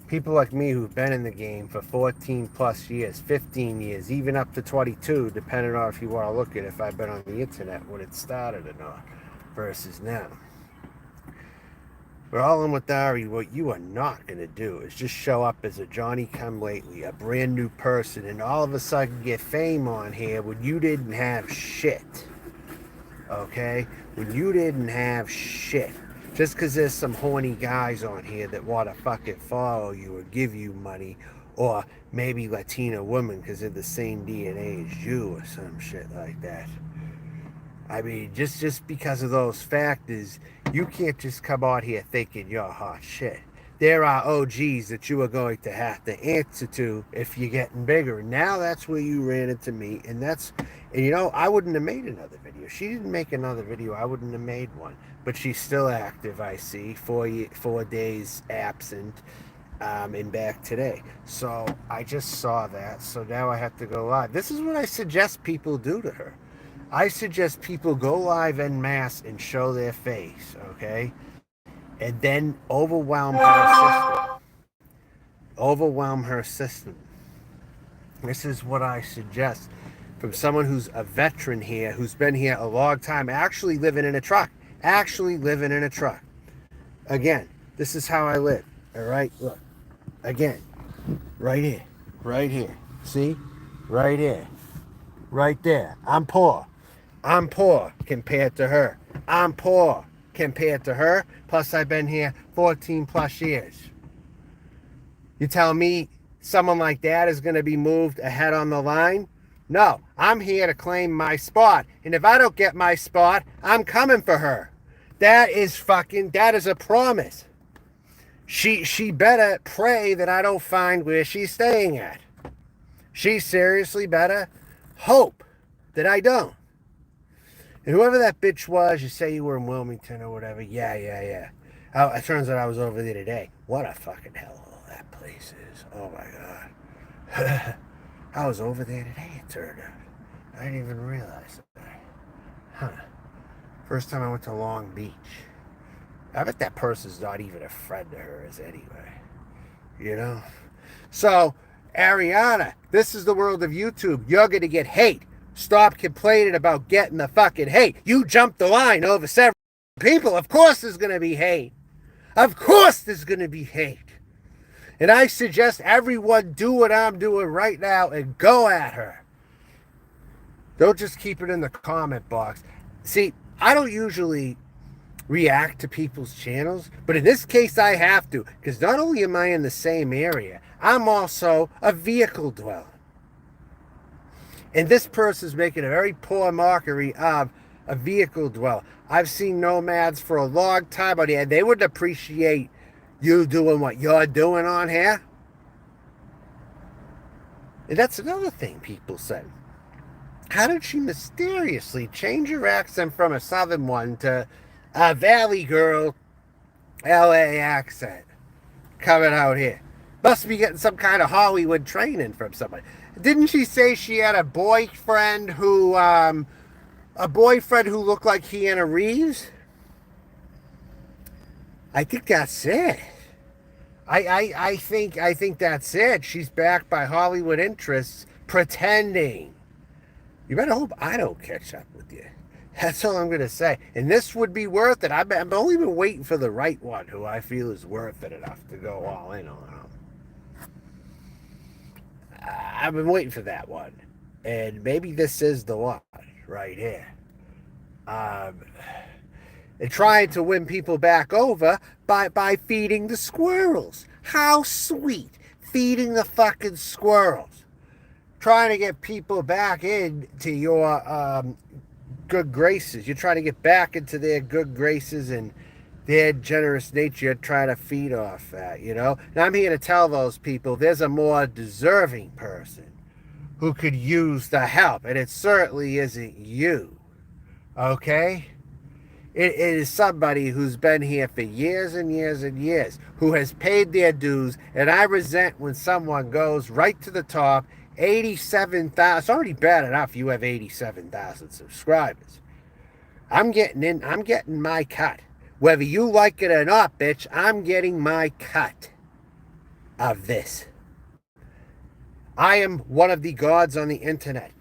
people like me who've been in the game for 14 plus years, 15 years, even up to 22, depending on if you want to look at if I've been on the internet when it started or not, versus now. For All In With Ari, what you are not going to do is just show up as a Johnny Come Lately, a brand new person, and all of a sudden get fame on here when you didn't have shit. Okay? When you didn't have shit. Just because there's some horny guys on here that want to fucking follow you or give you money, or maybe Latina women because they're the same DNA as you or some shit like that. I mean, just because of those factors, you can't just come out here thinking you're hot shit. There are OGs that you are going to have to answer to if you're getting bigger. Now that's where you ran into me, and you know, I wouldn't have made another video. She didn't make another video. I wouldn't have made one. But she's still active, I see. 4 days absent, and back today. So I just saw that. So now I have to go live. This is what I suggest people do to her. I suggest people go live en masse and show their face, okay? And then overwhelm her system. Overwhelm her system. This is what I suggest from someone who's a veteran here, who's been here a long time, actually living in a truck. Actually living in a truck. Again, this is how I live, all right? Look, again, right here, right here. See? Right here. Right there. I'm poor. I'm poor compared to her. I'm poor compared to her. Plus, I've been here 14 plus years. You tell me someone like that is going to be moved ahead on the line? No, I'm here to claim my spot. And if I don't get my spot, I'm coming for her. That is a promise. She better pray that I don't find where she's staying at. She seriously better hope that I don't. And whoever that bitch was, you say you were in Wilmington or whatever. Yeah. It turns out I was over there today. What a fucking hellhole that place is. Oh my God. I was over there today, it turned out. I didn't even realize that. Huh. First time I went to Long Beach. I bet that person's not even a friend of hers anyway. You know? So, Ariana, this is the world of YouTube. You're going to get hate. Stop complaining about getting the fucking hate. You jumped the line over several people. Of course there's going to be hate. Of course there's going to be hate. And I suggest everyone do what I'm doing right now and go at her. Don't just keep it in the comment box. See, I don't usually react to people's channels, but in this case I have to, because not only am I in the same area, I'm also a vehicle dweller. And this person's making a very poor mockery of a vehicle dweller. I've seen nomads for a long time out here, and they wouldn't appreciate you doing what you're doing on here. And that's another thing people say. How did she mysteriously change her accent from a southern one to a Valley girl LA accent coming out here? Must be getting some kind of Hollywood training from somebody. Didn't she say she had a boyfriend who looked like Keanu Reeves? I think that's it. I think that's it. She's backed by Hollywood interests pretending. You better hope I don't catch up with you. That's all I'm going to say. And this would be worth it. I've only been waiting for the right one who I feel is worth it enough to go all in on them. I've been waiting for that one. And maybe this is the one right here. And trying to win people back over by feeding the squirrels. How sweet. Feeding the fucking squirrels. Trying to get people back into your good graces. You're trying to get back into their good graces and their generous nature. You're trying to feed off that, you know. And I'm here to tell those people there's a more deserving person who could use the help. And it certainly isn't you. Okay? It is somebody who's been here for years and years and years, who has paid their dues, and I resent when someone goes right to the top, 87,000. It's already bad enough you have 87,000 subscribers. I'm getting my cut. Whether you like it or not, bitch, I'm getting my cut of this. I am one of the gods on the internet.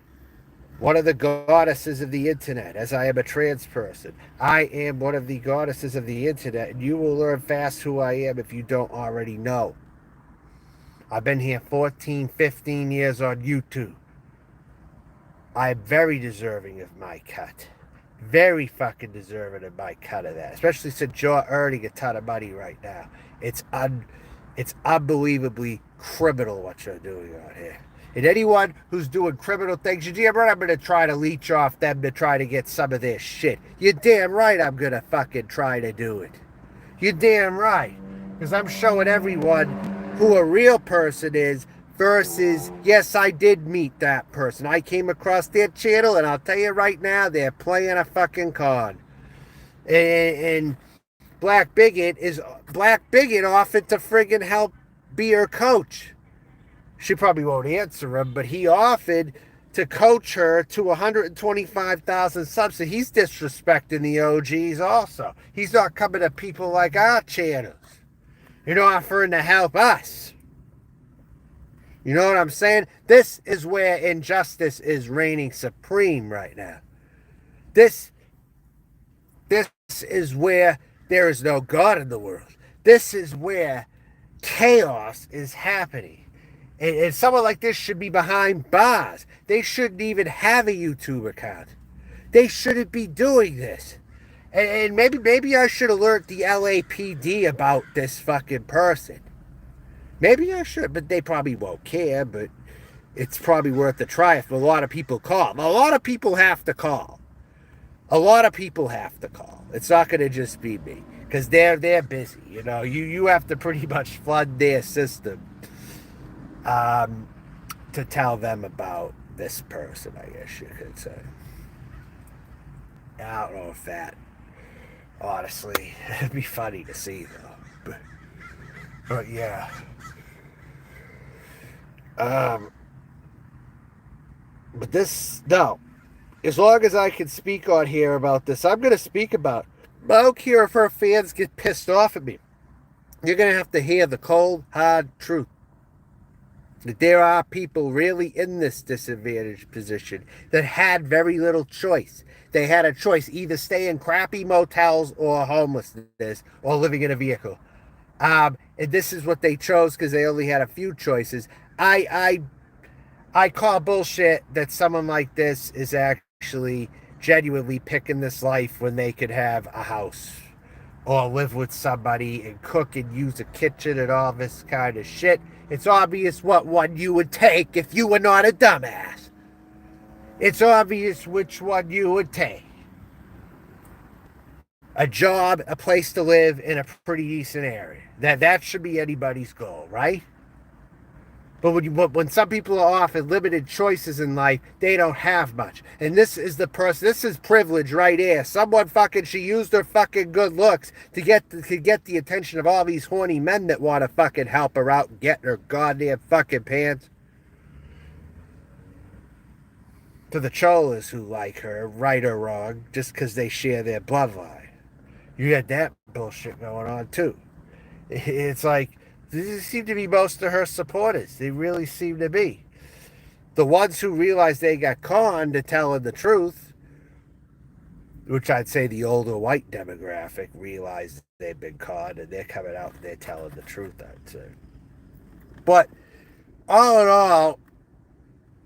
One of the goddesses of the internet, as I am a trans person. I am one of the goddesses of the internet, and you will learn fast who I am if you don't already know. I've been here 14, 15 years on YouTube. I'm very deserving of my cut. Very fucking deserving of my cut of that. Especially since you're earning a ton of money right now. It's unbelievably criminal what you're doing out here. And anyone who's doing criminal things, you're damn right I'm going to try to leech off them to try to get some of their shit. You're damn right I'm going to fucking try to do it. You're damn right. Because I'm showing everyone who a real person is versus, yes, I did meet that person. I came across their channel, and I'll tell you right now, they're playing a fucking con. And Black Bigot offered to friggin' help be her coach. She probably won't answer him, but he offered to coach her to 125,000 subs. So he's disrespecting the OGs also. He's not coming to people like our channels. You're not offering to help us. You know what I'm saying? This is where injustice is reigning supreme right now. This is where there is no God in the world. This is where chaos is happening. And someone like this should be behind bars. They shouldn't even have a YouTube account. They shouldn't be doing this. And maybe I should alert the LAPD about this fucking person. Maybe I should, but they probably won't care. But it's probably worth a try if a lot of people call. A lot of people have to call. A lot of people have to call. It's not going to just be me. Because they're busy. You know, you have to pretty much flood their system to tell them about this person, I guess you could say. I don't know if that, honestly, it'd be funny to see, though. But yeah. But this, no. As long as I can speak on here about this, I'm going to speak about it. I don't care if her fans get pissed off at me. You're going to have to hear the cold, hard truth. That there are people really in this disadvantaged position that had very little choice. They had a choice, either stay in crappy motels or homelessness or living in a vehicle. And this is what they chose because they only had a few choices. I call bullshit that someone like this is actually genuinely picking this life when they could have a house or live with somebody and cook and use a kitchen and all this kind of shit. It's obvious what one you would take if you were not a dumbass. It's obvious which one you would take. A job, a place to live in a pretty decent area. That should be anybody's goal, right? But when some people are offered limited choices in life, they don't have much. And this is the person, this is privilege right here. Someone she used her fucking good looks to get the attention of all these horny men that want to fucking help her out and get her goddamn fucking pants. To the cholas who like her, right or wrong, just because they share their bloodline. You got that bullshit going on too. It's like, these seem to be most of her supporters. They really seem to be. The ones who realize they got conned to telling the truth, which I'd say the older white demographic realize they've been conned and they're coming out and they're telling the truth, I'd say. But all in all,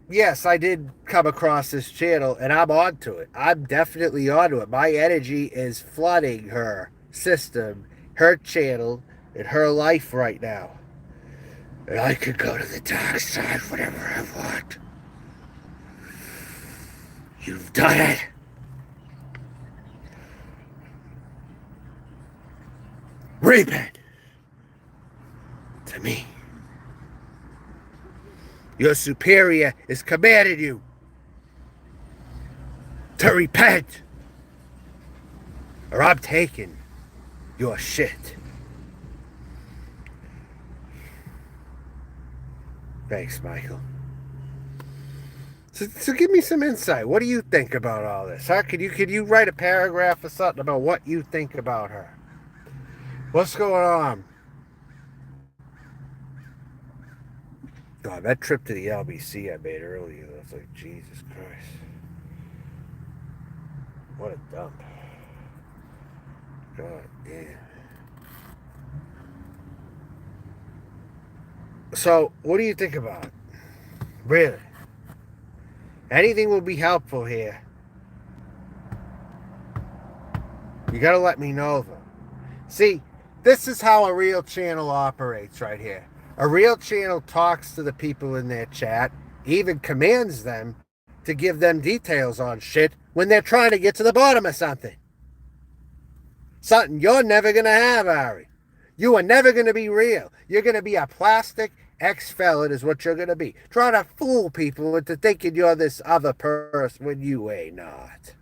yes, I did come across this channel and I'm onto it. I'm definitely onto it. My energy is flooding her system, her channel, in her life right now. And I could go to the dark side whenever I want. You've done it. Repent to me. Your superior has commanded you to repent, or I'm taking your shit. Thanks, Michael. So give me some insight. What do you think about all this? Huh? Could you write a paragraph or something about what you think about her? What's going on? God, that trip to the LBC I made earlier, I was like, Jesus Christ. What a dump. God damn. So, what do you think about it? Really? Anything will be helpful here. You gotta let me know, though. See, this is how a real channel operates right here. A real channel talks to the people in their chat, even commands them to give them details on shit when they're trying to get to the bottom of something. Something you're never going to have, Ari. You are never going to be real. You're going to be a plastic ex-felon is what you're going to be. Trying to fool people into thinking you're this other person when you ain't not.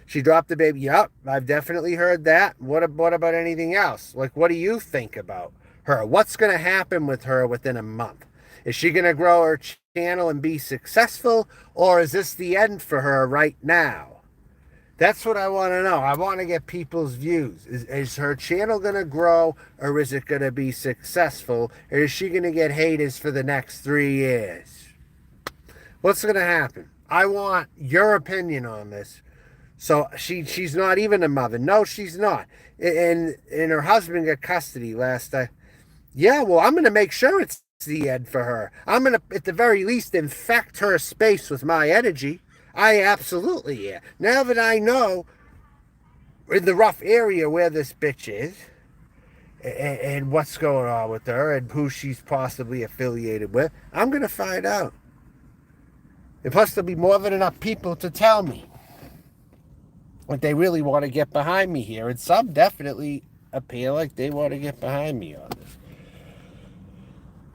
She dropped the baby. Yep, I've definitely heard that. What about anything else? Like, what do you think about her? What's going to happen with her within a month? Is she going to grow her channel and be successful, or is this the end for her right now? That's what I want to know. I want to get people's views. Is her channel going to grow, or is it going to be successful? Or is she going to get haters for the next 3 years? What's going to happen? I want your opinion on this. So she's not even a mother. No, she's not. And her husband got custody last time. Yeah, well, I'm going to make sure it's the end for her. I'm going to, at the very least, infect her space with my energy. I absolutely am. Now that I know in the rough area where this bitch is and what's going on with her and who she's possibly affiliated with, I'm going to find out. And plus, there'll be more than enough people to tell me what they really want to get behind me here. And some definitely appear like they want to get behind me on this.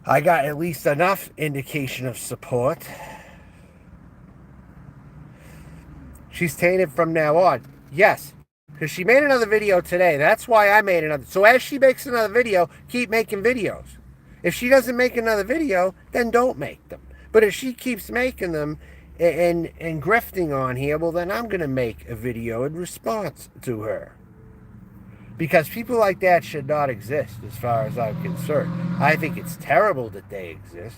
I got at least enough indication of support. She's tainted from now on. Yes, because she made another video today. That's why I made another. So as she makes another video, keep making videos. If she doesn't make another video, then don't make them. But if she keeps making them and grifting on here, well, then I'm going to make a video in response to her. Because people like that should not exist as far as I'm concerned. I think it's terrible that they exist.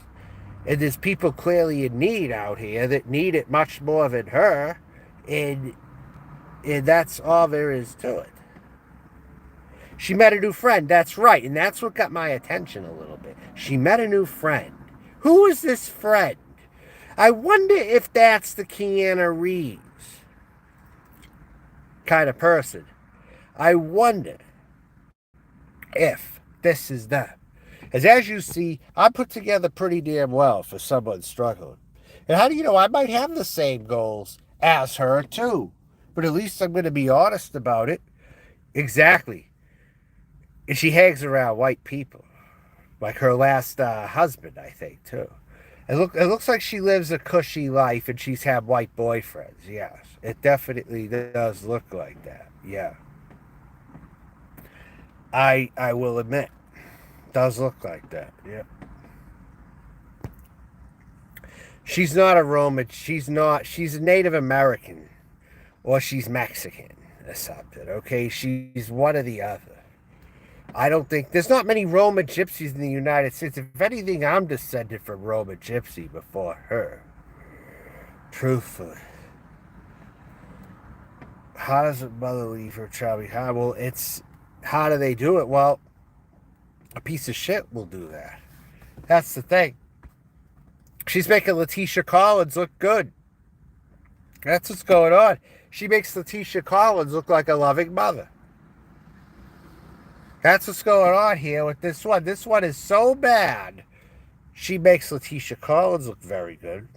And there's people clearly in need out here that need it much more than her. And that's all there is to it. She met a new friend. That's right. And that's what got my attention a little bit. She met a new friend. Who is this friend? I wonder if that's the Keanu Reeves kind of person. I wonder if this is that. As you see, I put together pretty damn well for someone struggling. And how do you know I might have the same goals as her too? But at least I'm going to be honest about it. Exactly. And she hangs around white people. Like her last husband, I think, too. It looks like she lives a cushy life and she's had white boyfriends. Yes, it definitely does look like that. Yeah. I will admit. It does look like that. Yeah. She's not a Roman. She's a Native American. Or she's Mexican or something. Okay? She's one or the other. I don't think there's not many Roma gypsies in the United States. If anything, I'm descended from Roma gypsy before her. Truthfully. How does a mother leave her child behind? Well, how do they do it? Well, a piece of shit will do that. That's the thing. She's making Letitia Collins look good. That's what's going on. She makes Letitia Collins look like a loving mother. That's what's going on here with this one. This one is so bad. She makes Letitia Collins look very good.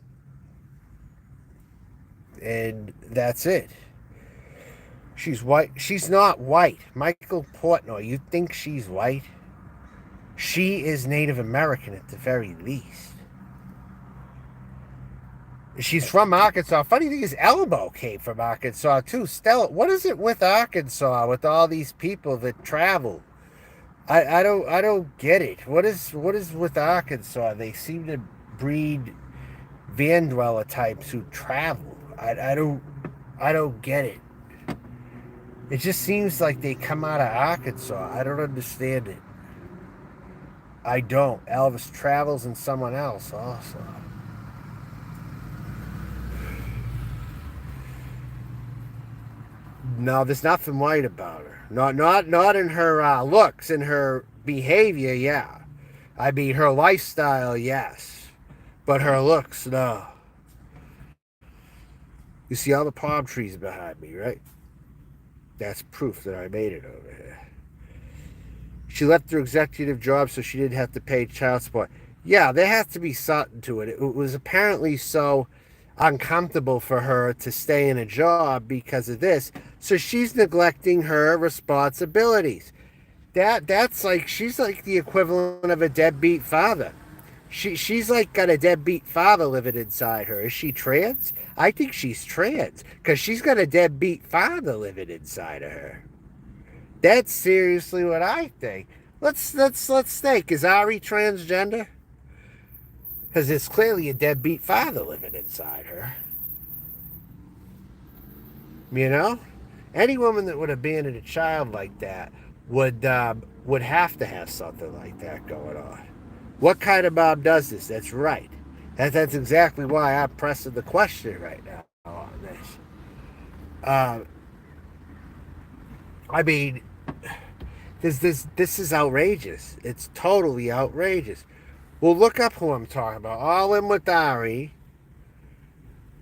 And that's it. She's white. She's not white. Michael Portnoy, you think she's white? She is Native American at the very least. She's from Arkansas. Funny thing is, Elmo came from Arkansas too. Stella, what is it with Arkansas with all these people that travel? I don't get it. What is with Arkansas? They seem to breed van dweller types who travel. I don't get it. It just seems like they come out of Arkansas. I don't understand it. I don't. Elvis Travels and someone else also. No, there's nothing white about her. Not in her looks, in her behavior, yeah. I mean, her lifestyle, yes. But her looks, no. You see all the palm trees behind me, right? That's proof that I made it over here. She left her executive job so she didn't have to pay child support. Yeah, there has to be something to it. It was apparently so uncomfortable for her to stay in a job because of this. So she's neglecting her responsibilities. That's like she's like the equivalent of a deadbeat father. She's like got a deadbeat father living inside her. Is she trans? I think she's trans because she's got a deadbeat father living inside of her. That's seriously what I think. Let's think. Is Ari transgender? Because it's clearly a deadbeat father living inside her. You know, any woman that would abandon a child like that would have to have something like that going on. What kind of mom does this? That's right. That's exactly why I'm pressing the question right now on this. I mean, this is outrageous. It's totally outrageous. Well, look up who I'm talking about. All in with Ari.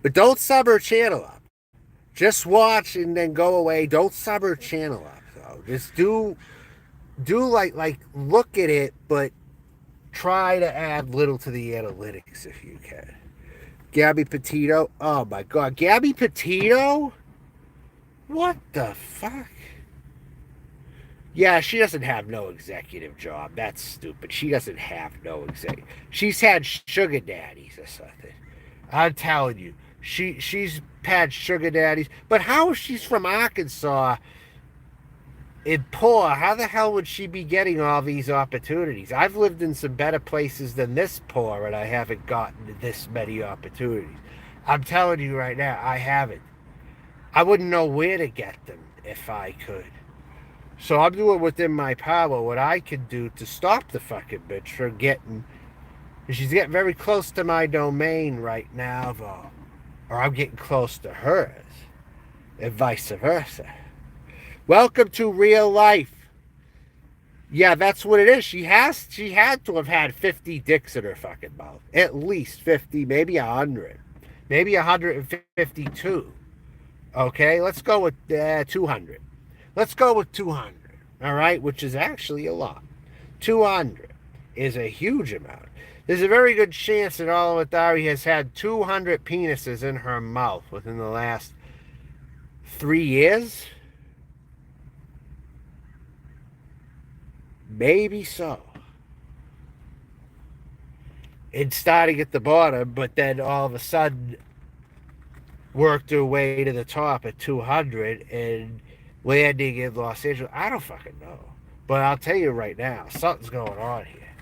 But don't sub her channel up. Just watch and then go away. Don't sub her channel up though. Just do like look at it, but try to add little to the analytics if you can. Gabby Petito. Oh my god. Gabby Petito? What the fuck? Yeah, she doesn't have no executive job. That's stupid. She doesn't have no executive. She's had sugar daddies or something. I'm telling you. She's had sugar daddies. But how is she's from Arkansas and poor? How the hell would she be getting all these opportunities? I've lived in some better places than this poor, and I haven't gotten this many opportunities. I'm telling you right now, I haven't. I wouldn't know where to get them if I could. So I'm doing within my power what I can do to stop the fucking bitch from getting. She's getting very close to my domain right now, though. Or I'm getting close to hers. And vice versa. Welcome to real life. Yeah, that's what it is. She had to have had 50 dicks in her fucking mouth. At least 50, maybe 100. Maybe 152. Okay, let's go with 200. Let's go with 200, all right, which is actually a lot. 200 is a huge amount. There's a very good chance that AllinwithAri has had 200 penises in her mouth within the last 3 years. Maybe so. It's starting at the bottom, but then all of a sudden worked her way to the top at 200 and landing in Los Angeles. I don't fucking know. But I'll tell you right now, something's going on here.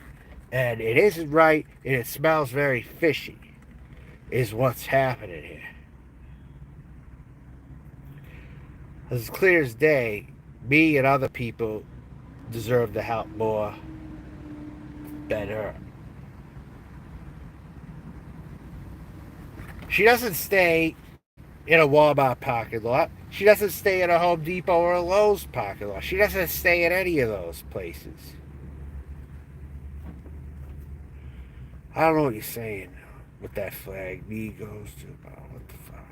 And it isn't right, and it smells very fishy, is what's happening here. As clear as day, me and other people deserve to help more than her. She doesn't stay in a Walmart parking lot. She doesn't stay in a Home Depot or a Lowe's parking lot. She doesn't stay in any of those places. I don't know what you're saying with that flag. Me goes to... Oh, what the fuck?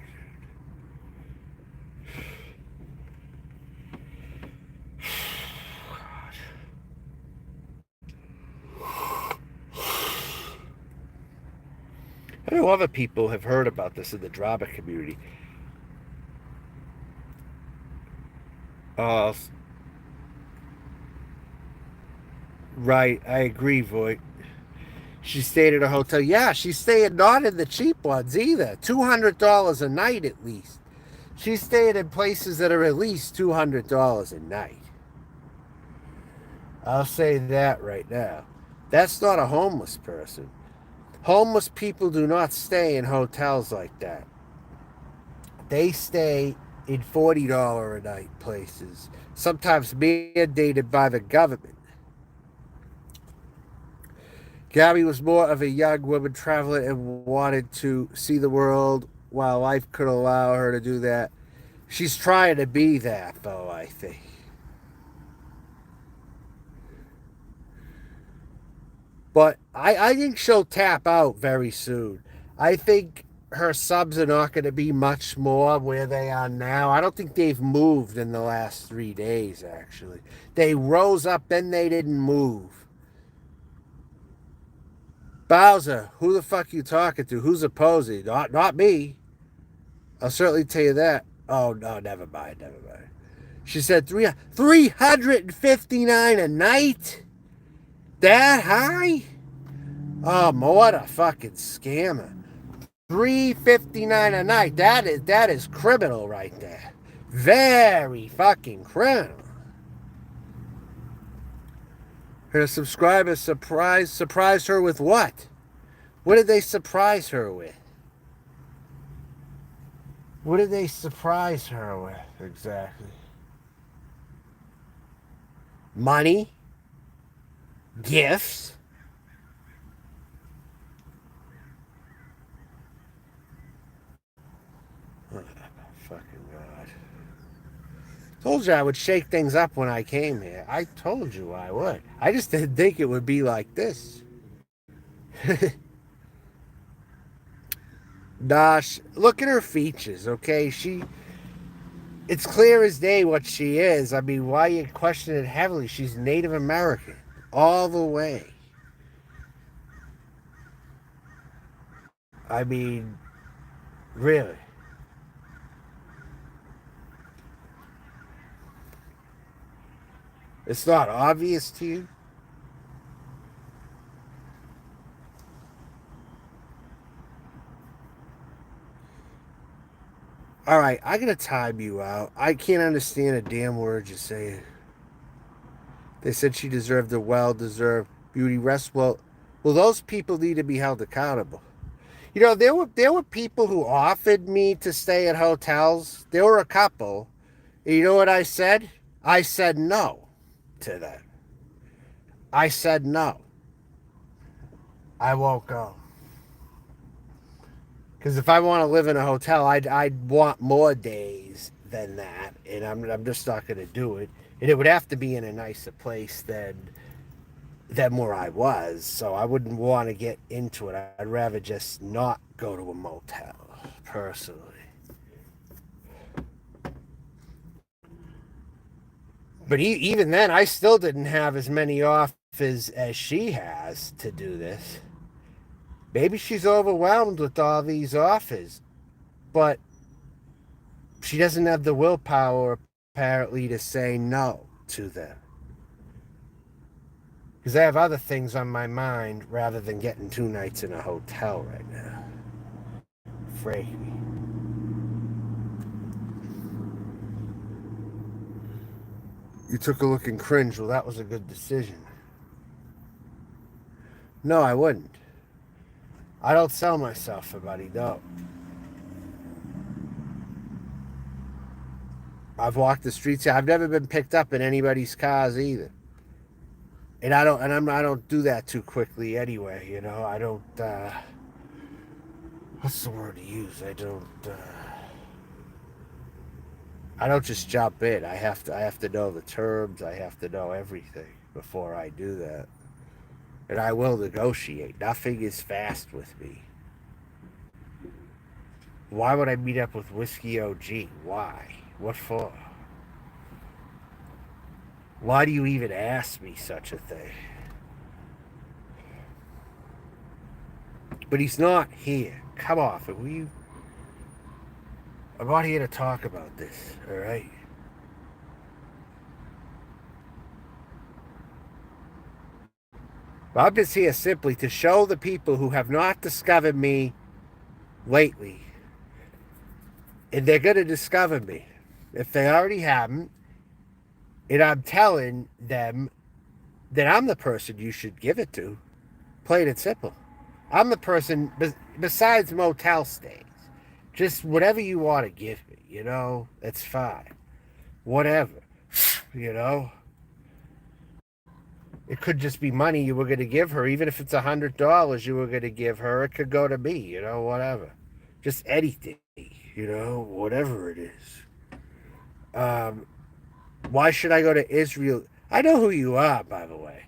I know other people have heard about this in the drama community. Right, I agree, Voight. She stayed at a hotel. Yeah, she's staying not in the cheap ones either. $200 a night at least. She's staying in places that are at least $200 a night. I'll say that right now. That's not a homeless person. Homeless people do not stay in hotels like that. They stay in $40 a night places, sometimes mandated by the government. Gabby was more of a young woman traveling and wanted to see the world while life could allow her to do that. She's trying to be that, though, I think. But I think she'll tap out very soon. I think her subs are not going to be much more where they are now. I don't think they've moved in the last 3 days, actually. They rose up, then they didn't move. Bowser, who the fuck you talking to? Who's opposing? Not me. I'll certainly tell you that. Oh, no, never mind, never mind. She said 359 a night? That high? Oh, what a fucking scammer. 359 a night. That is criminal right there. Very fucking criminal. Her subscribers surprised her with what? What did they surprise her with? What did they surprise her with exactly? Money? Gifts? Oh, fucking God. Told you I would shake things up when I came here. I told you I would. I just didn't think it would be like this. Gosh, look at her features, okay? It's clear as day what she is. I mean, why you question it heavily? She's Native American, all the way. I mean, really. It's not obvious to you? All right, I gotta time you out. I can't understand a damn word you're saying. They said she deserved a well-deserved beauty rest. Well, those people need to be held accountable. You know, there were people who offered me to stay at hotels. There were a couple. And you know what I said? I said no to them. I said no. I won't go. Because if I want to live in a hotel, I'd want more days than that, and I'm just not going to do it. And it would have to be in a nicer place than where I was. So I wouldn't want to get into it. I'd rather just not go to a motel, personally. But even then, I still didn't have as many offers as she has to do this. Maybe she's overwhelmed with all these offers, but she doesn't have the willpower, apparently, to say no to them. Because I have other things on my mind rather than getting 2 nights in a hotel right now. Freak me. You took a look and cringed. Well, that was a good decision. No, I wouldn't. I don't sell myself for money, no. I've walked the streets here. I've never been picked up in anybody's cars either. And I don't do that too quickly anyway, you know. I don't what's the word to use? I don't just jump in. I have to know the terms. I have to know everything before I do that. And I will negotiate. Nothing is fast with me. Why would I meet up with Whiskey OG? Why? What for? Why do you even ask me such a thing? But he's not here. Come off. I'm not here to talk about this, all right? I'm just here simply to show the people who have not discovered me lately, and they're going to discover me if they already haven't, and I'm telling them that I'm the person you should give it to, plain and simple. I'm the person, besides motel stays, just whatever you want to give me. you know, it's fine. Whatever, you know. It could just be money you were going to give her, even if it's $100 you were going to give her. It could go to me, you know, whatever. Just anything, you know, whatever it is. Um, why should I go to Israel? I know who you are, by the way.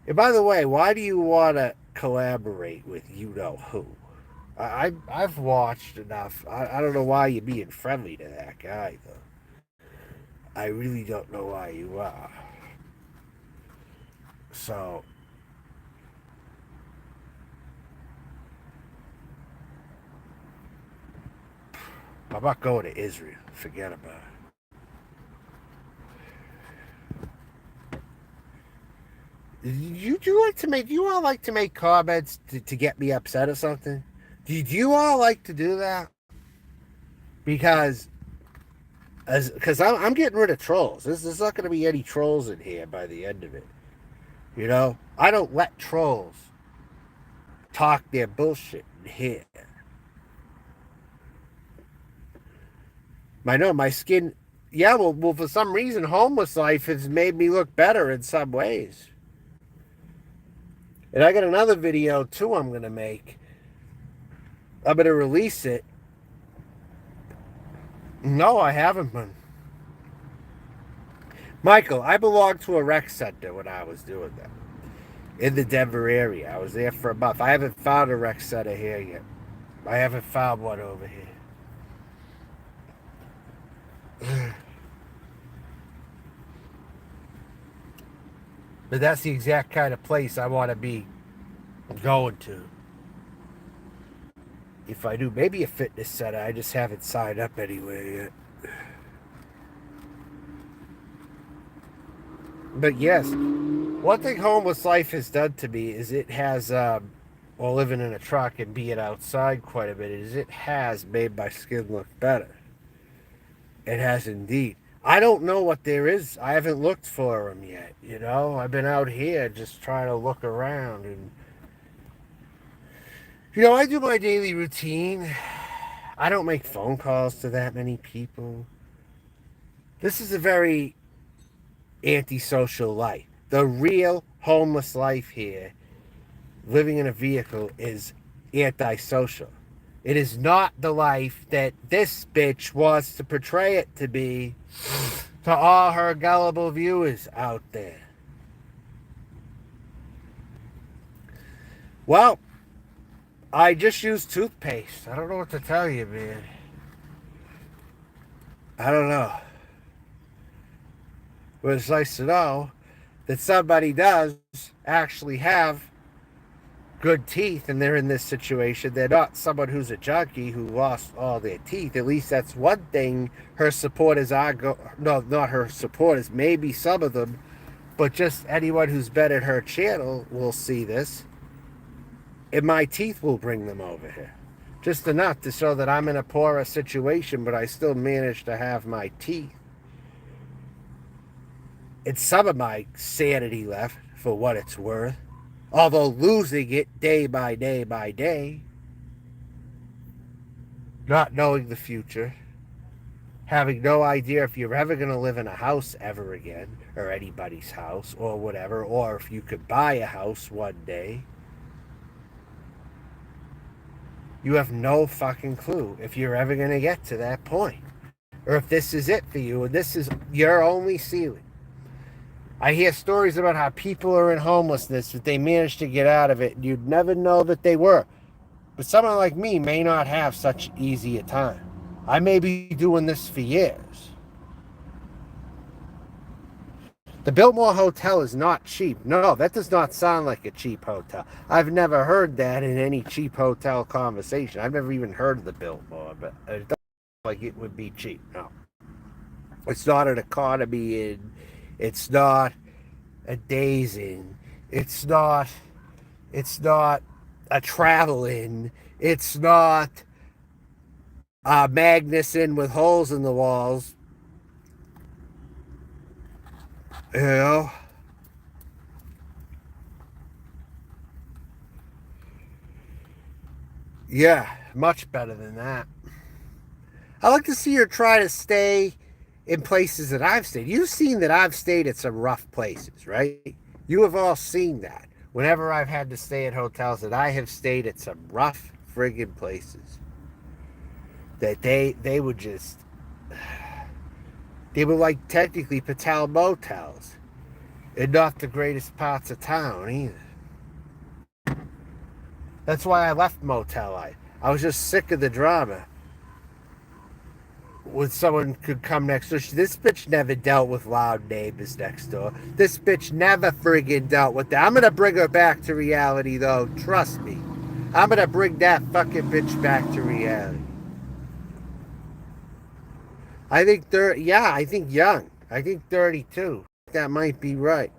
And by the way, why do you want to collaborate with you know who? I've watched enough. I don't know why you're being friendly to that guy, though. I really don't know why you are. So, I'm not going to Israel. Forget about it. You like to make? You all like to make comments to get me upset or something? Do you all like to do that? Because because I'm getting rid of trolls. There's not going to be any trolls in here by the end of it. You know, I don't let trolls talk their bullshit in here. I know my skin. Yeah, well, for some reason, homeless life has made me look better in some ways. And I got another video too. I'm gonna make. I'm gonna release it. No, I haven't been. Michael, I belonged to a rec center when I was doing that in the Denver area. I was there for a month. I haven't found a rec center here yet. I haven't found one over here. But that's the exact kind of place I want to be going to. If I do, maybe a fitness center. I just haven't signed up anywhere yet. But yes, one thing homeless life has done to me is it has, well, living in a truck and being outside quite a bit, is it has made my skin look better. It has indeed. I don't know what there is. I haven't looked for them yet, you know? I've been out here just trying to look around and, you know, I do my daily routine. I don't make phone calls to that many people. This is a very antisocial life. The real homeless life here, living in a vehicle, is antisocial. It is not the life that this bitch wants to portray it to be to all her gullible viewers out there. Well, I just use toothpaste. I don't know what to tell you, man. I don't know. But it's nice to know that somebody does actually have good teeth and they're in this situation. They're not someone who's a junkie who lost all their teeth. At least that's one thing her supporters are no, not her supporters, maybe some of them, but just anyone who's been at her channel will see this. And my teeth will bring them over here. Just enough to show that I'm in a poorer situation, but I still manage to have my teeth. And some of my sanity left, for what it's worth. Although losing it day by day by day. Not knowing the future. Having no idea if you're ever going to live in a house ever again. Or anybody's house, or whatever. Or if you could buy a house one day. You have no fucking clue if you're ever going to get to that point. Or if this is it for you, and this is your only ceiling. I hear stories about how people are in homelessness, that they managed to get out of it, and you'd never know that they were. But someone like me may not have such easy a time. I may be doing this for years. The Biltmore Hotel is not cheap. No, that does not sound like a cheap hotel. I've never heard that in any cheap hotel conversation. I've never even heard of the Biltmore, but it doesn't sound like it would be cheap. No. It's not an economy inn. It's not a days inn. It's not a travel inn. It's not a Magnus inn with holes in the walls. You know? Yeah, much better than that. I like to see her try to stay in places that I've stayed. You've seen that I've stayed at some rough places, right? You have all seen that. Whenever I've had to stay at hotels, that I have stayed at some rough friggin' places that they would just they were like technically Patel motels and not the greatest parts of town either. That's why I left motel life. I was just sick of the drama. When someone could come next door. This bitch never dealt with loud neighbors next door. This bitch never friggin' dealt with that. I'm gonna bring her back to reality, though. Trust me. I'm gonna bring that fucking bitch back to reality. I think I think young. I think 32. That might be right.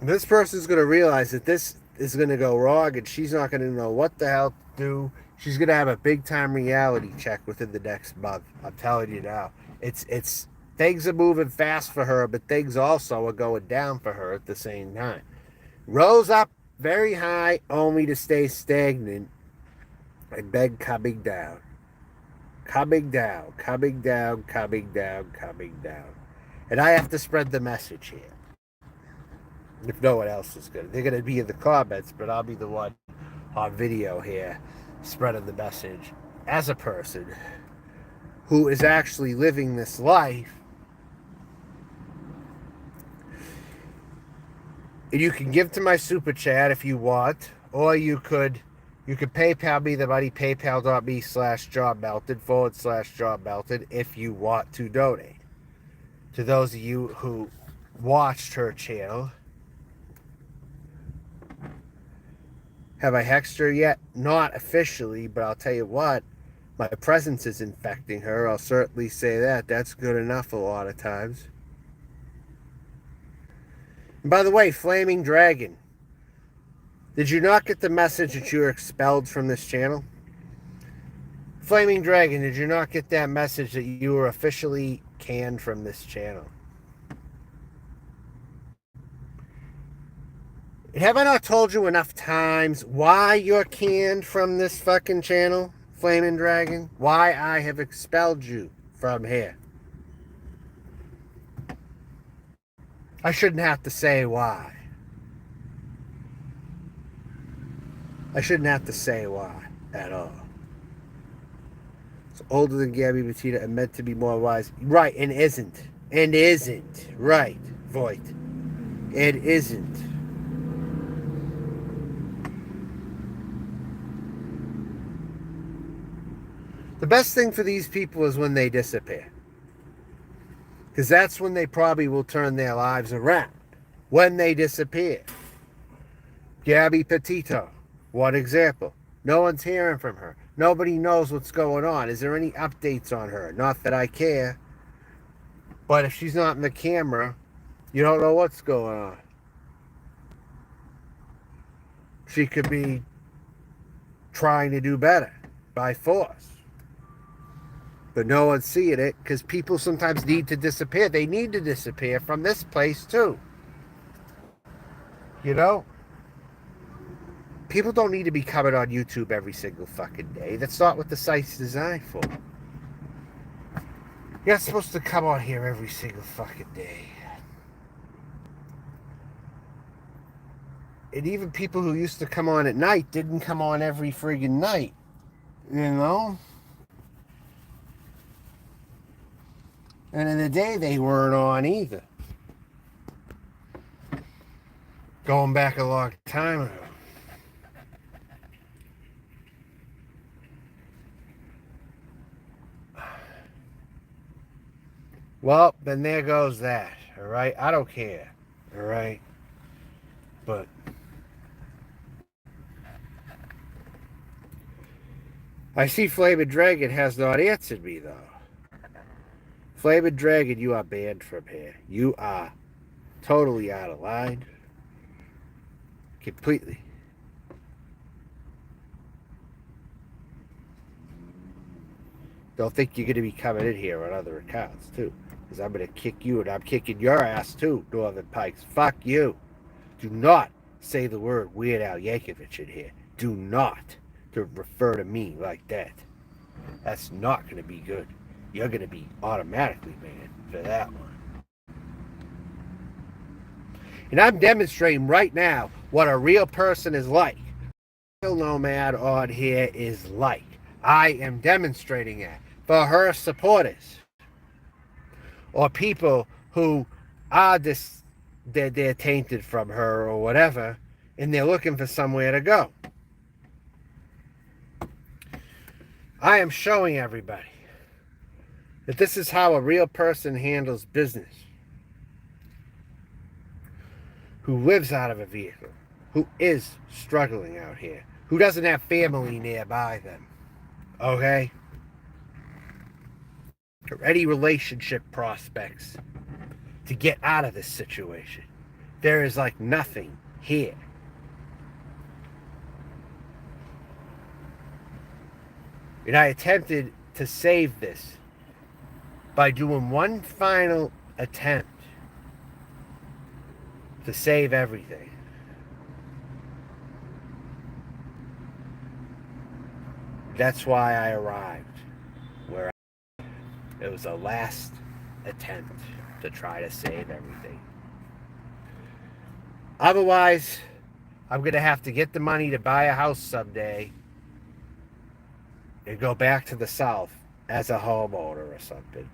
This person's gonna realize that this is gonna go wrong, and she's not gonna know what the hell to do. She's gonna have a big time reality check within the next month. I'm telling you now. It's things are moving fast for her, but things also are going down for her at the same time. Rose up very high, only to stay stagnant, and then coming down, coming down, coming down, coming down, coming down. And I have to spread the message here. If no one else is good, they're gonna be in the comments, but I'll be the one on video here spreading the message as a person who is actually living this life. And you can give to my super chat if you want, or you could PayPal me the money, paypal.me/jobmelton /jobmelton if you want to donate. To those of you who watched her channel, have I hexed her yet? Not officially, but I'll tell you what, my presence is infecting her. I'll certainly say that. That's good enough a lot of times. And by the way, Flaming Dragon, did you not get the message that you were expelled from this channel? Flaming Dragon, did you not get that message that you were officially canned from this channel? Have I not told you enough times why you're canned from this fucking channel, Flaming Dragon? Why I have expelled you from here? I shouldn't have to say why. I shouldn't have to say why at all. It's older than Gabby Petita and meant to be more wise. Right, and isn't. And isn't. Right, Voight. It isn't. The best thing for these people is when they disappear. Because that's when they probably will turn their lives around. When they disappear. Gabby Petito, one example. No one's hearing from her. Nobody knows what's going on. Is there any updates on her? Not that I care. But if she's not in the camera, you don't know what's going on. She could be trying to do better by force. But no one's seeing it because people sometimes need to disappear. They need to disappear from this place too. You know? People don't need to be coming on YouTube every single fucking day. That's not what the site's designed for. You're not supposed to come on here every single fucking day. And even people who used to come on at night didn't come on every friggin' night. You know? And in the day, they weren't on either. Going back a long time ago. Well, then there goes that. All right? I don't care. All right? But I see Flaming Dragon has not answered me, though. Flaming Dragon, you are banned from here. You are totally out of line. Completely. Don't think you're going to be coming in here on other accounts, too. Because I'm going to kick you, and I'm kicking your ass, too, Northern Pikes. Fuck you. Do not say the word Weird Al Yankovic in here. do not to refer to me like that. That's not going to be good. You're going to be automatically banned for that one. And I'm demonstrating right now what a real person is like. Real nomad on here is like. I am demonstrating that for her supporters or people who are they're tainted from her or whatever, and they're looking for somewhere to go. I am showing everybody that this is how a real person handles business, who lives out of a vehicle, who is struggling out here, who doesn't have family nearby them, okay? Or any relationship prospects to get out of this situation. There is like nothing here. And I attempted to save this by doing one final attempt to save everything. That's why I arrived where it was a last attempt to try to save everything. Otherwise, I'm going to have to get the money to buy a house someday and go back to the South as a homeowner or something,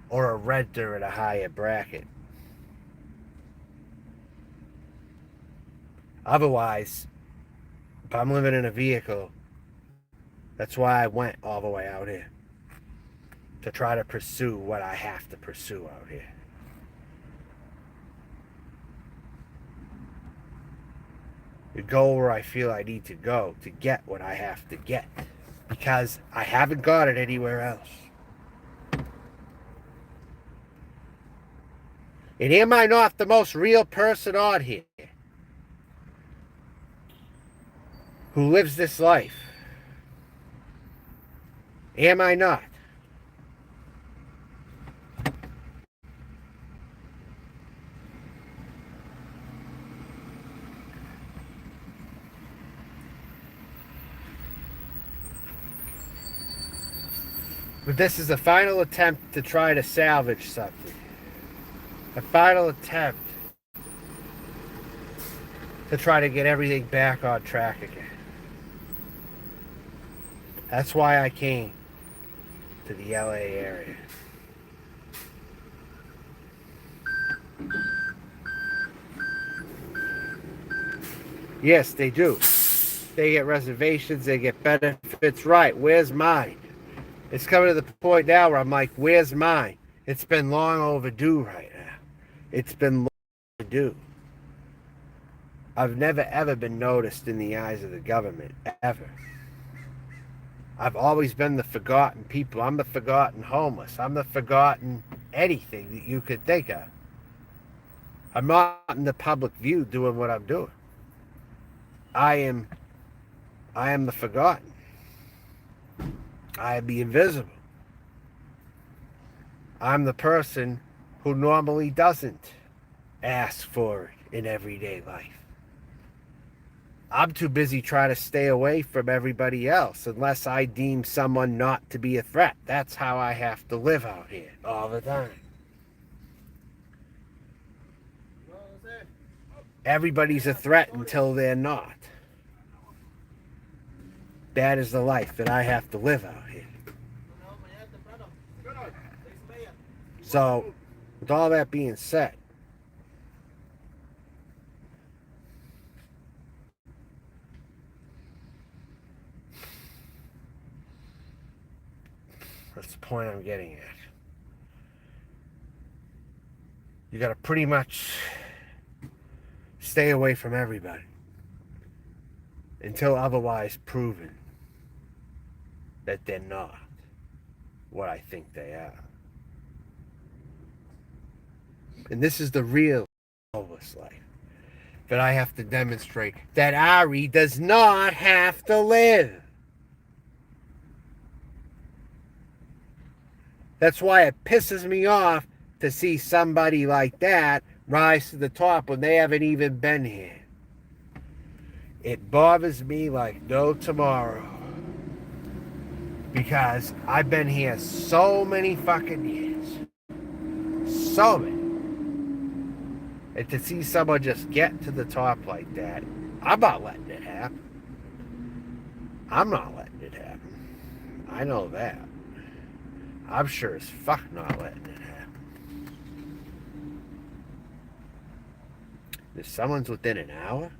or a renter in a higher bracket. Otherwise, if I'm living in a vehicle, that's why I went all the way out here, to try to pursue what I have to pursue out here. To go where I feel I need to go to get what I have to get, because I haven't got it anywhere else. And am I not the most real person on here who lives this life? Am I not? But this is a final attempt to try to salvage something. A final attempt to try to get everything back on track again. That's why I came to the LA area. Yes, they do. They get reservations, they get benefits. Right, where's mine? It's coming to the point now where I'm like, where's mine? It's been long overdue right now. It's been long overdue. I've never ever been noticed in the eyes of the government, ever. I've always been the forgotten people. I'm the forgotten homeless. I'm the forgotten anything that you could think of. I'm not in the public view doing what I'm doing. I am the forgotten. I am the invisible. I'm the person who normally doesn't ask for it in everyday life. I'm too busy trying to stay away from everybody else unless I deem someone not to be a threat. That's how I have to live out here all the time. Everybody's a threat until they're not. That is the life that I have to live out here. So, with all that being said, that's the point I'm getting at. You gotta pretty much stay away from everybody until otherwise proven that they're not what I think they are. And this is the real homeless life that I have to demonstrate that Ari does not have to live. That's why it pisses me off to see somebody like that rise to the top when they haven't even been here. It bothers me like no tomorrow. Because I've been here so many fucking years. So many. And to see someone just get to the top like that, I'm not letting it happen. I'm not letting it happen. I know that. I'm sure as fuck not letting it happen. If someone's within an hour,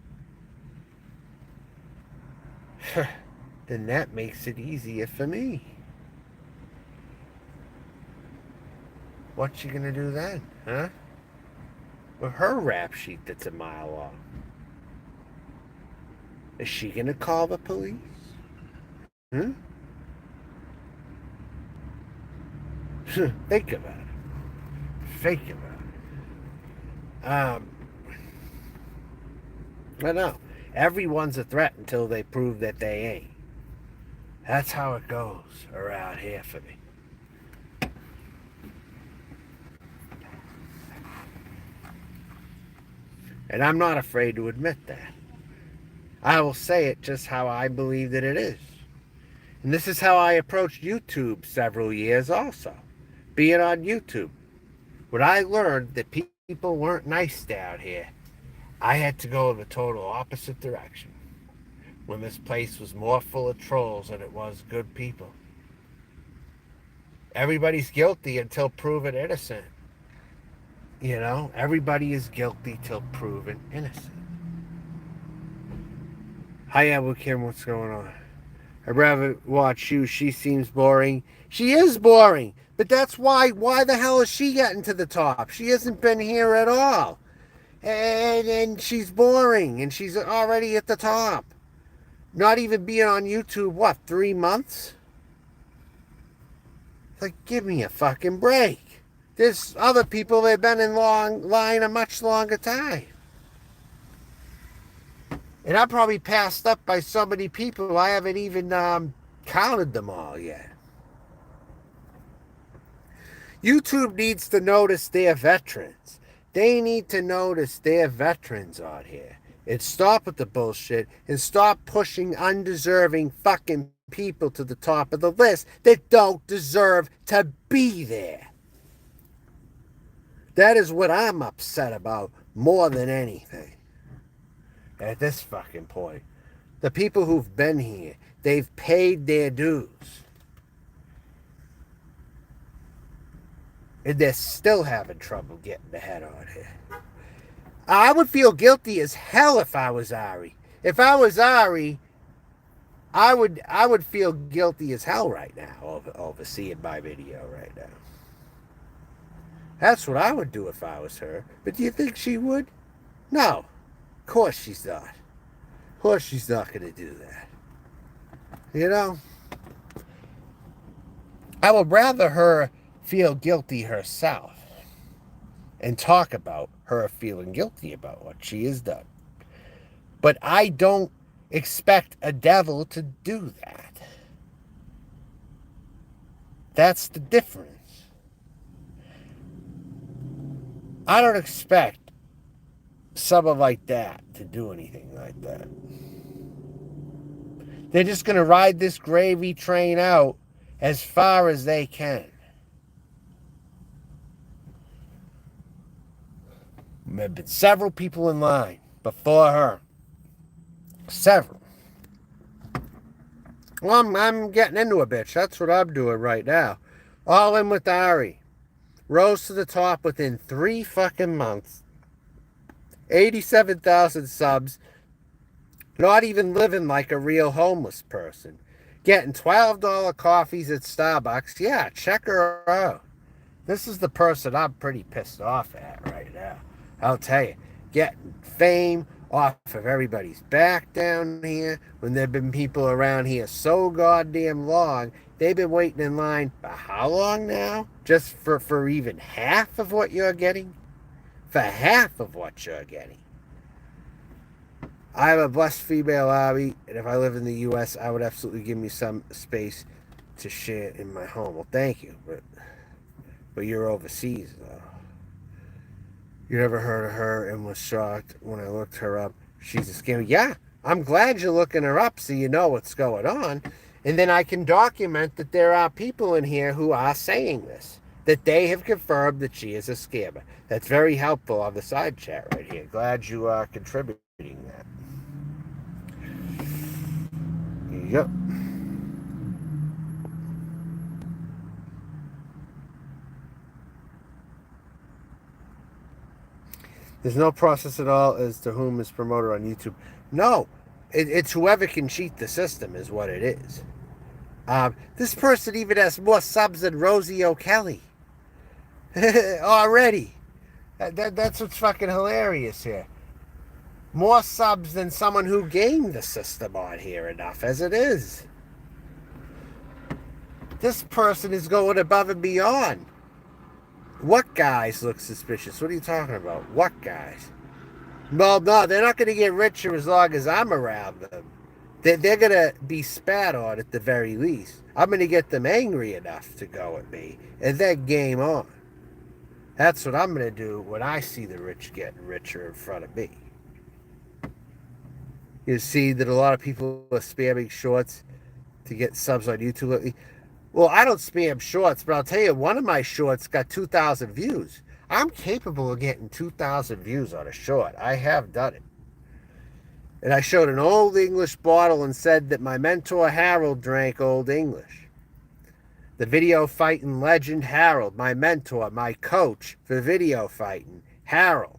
then that makes it easier for me. What's she gonna do then, huh? With her rap sheet that's a mile long. Is she gonna call the police? Hmm? Think about it. Think about it. I know. Everyone's a threat until they prove that they ain't. That's how it goes around here for me. And I'm not afraid to admit that. I will say it just how I believe that it is. And this is how I approached YouTube several years also. Being on YouTube. When I learned that people weren't nice down here, I had to go in the total opposite direction. When this place was more full of trolls than it was good people. Everybody's guilty until proven innocent. You know, everybody is guilty till proven innocent. Hi, Kim, what's going on? I'd rather watch you. She seems boring. She is boring. But that's why the hell is she getting to the top? She hasn't been here at all. And she's boring. And she's already at the top. Not even being on YouTube, what, 3 months? Like, give me a fucking break. There's other people that have been in line a much longer time. And I'm probably passed up by so many people, I haven't even counted them all yet. YouTube needs to notice their veterans. They need to notice their veterans on here. And stop with the bullshit and stop pushing undeserving fucking people to the top of the list that don't deserve to be there. That is what I'm upset about more than anything. At this fucking point. The people who've been here, they've paid their dues. And they're still having trouble getting ahead on here. I would feel guilty as hell if I was Ari. If I was Ari, I would feel guilty as hell right now over seeing my video right now. That's what I would do if I was her. But do you think she would? No. Of course she's not. Of course she's not going to do that. You know? I would rather her feel guilty herself and talk about her feeling guilty about what she has done. But I don't expect a devil to do that. That's the difference. I don't expect someone like that to do anything like that. They're just going to ride this gravy train out as far as they can. There have been several people in line before her. Several. Well, I'm getting into a bitch. That's what I'm doing right now. All in with Ari. Rose to the top within 3 fucking months. 87,000 subs. Not even living like a real homeless person. Getting $12 coffees at Starbucks. Yeah, check her out. This is the person I'm pretty pissed off at right now. I'll tell you. Getting fame off of everybody's back down here when there have been people around here so goddamn long. They've been waiting in line for how long now? Just for even half of what you're getting? For half of what you're getting. I'm a blessed female Ari, and if I live in the U.S., I would absolutely give me some space to share in my home. Well, thank you, but you're overseas, though. You never heard of her and was shocked when I looked her up. She's a scammer. Yeah, I'm glad you're looking her up so you know what's going on. And then I can document that there are people in here who are saying this, that they have confirmed that she is a scammer. That's very helpful on the side chat right here. Glad you are contributing that. Yep. There's no process at all as to whom is promoted on YouTube. No, it's whoever can cheat the system is what it is. This person even has more subs than Rosie O'Kelly. Already. That's what's fucking hilarious here. More subs than someone who gamed the system on here enough as it is. This person is going above and beyond. What guys look suspicious? What are you talking about? What guys? Well, no, they're not going to get richer as long as I'm around them. They're going to be spat on at the very least. I'm going to get them angry enough to go at me, and then game on. That's what I'm going to do when I see the rich getting richer in front of me. You see that a lot of people are spamming shorts to get subs on YouTube lately. Well, I don't spam shorts, but I'll tell you, one of my shorts got 2,000 views. I'm capable of getting 2,000 views on a short. I have done it. And I showed an Old English bottle and said that my mentor Harold drank Old English. The video fighting legend Harold, my mentor, my coach for video fighting, Harold.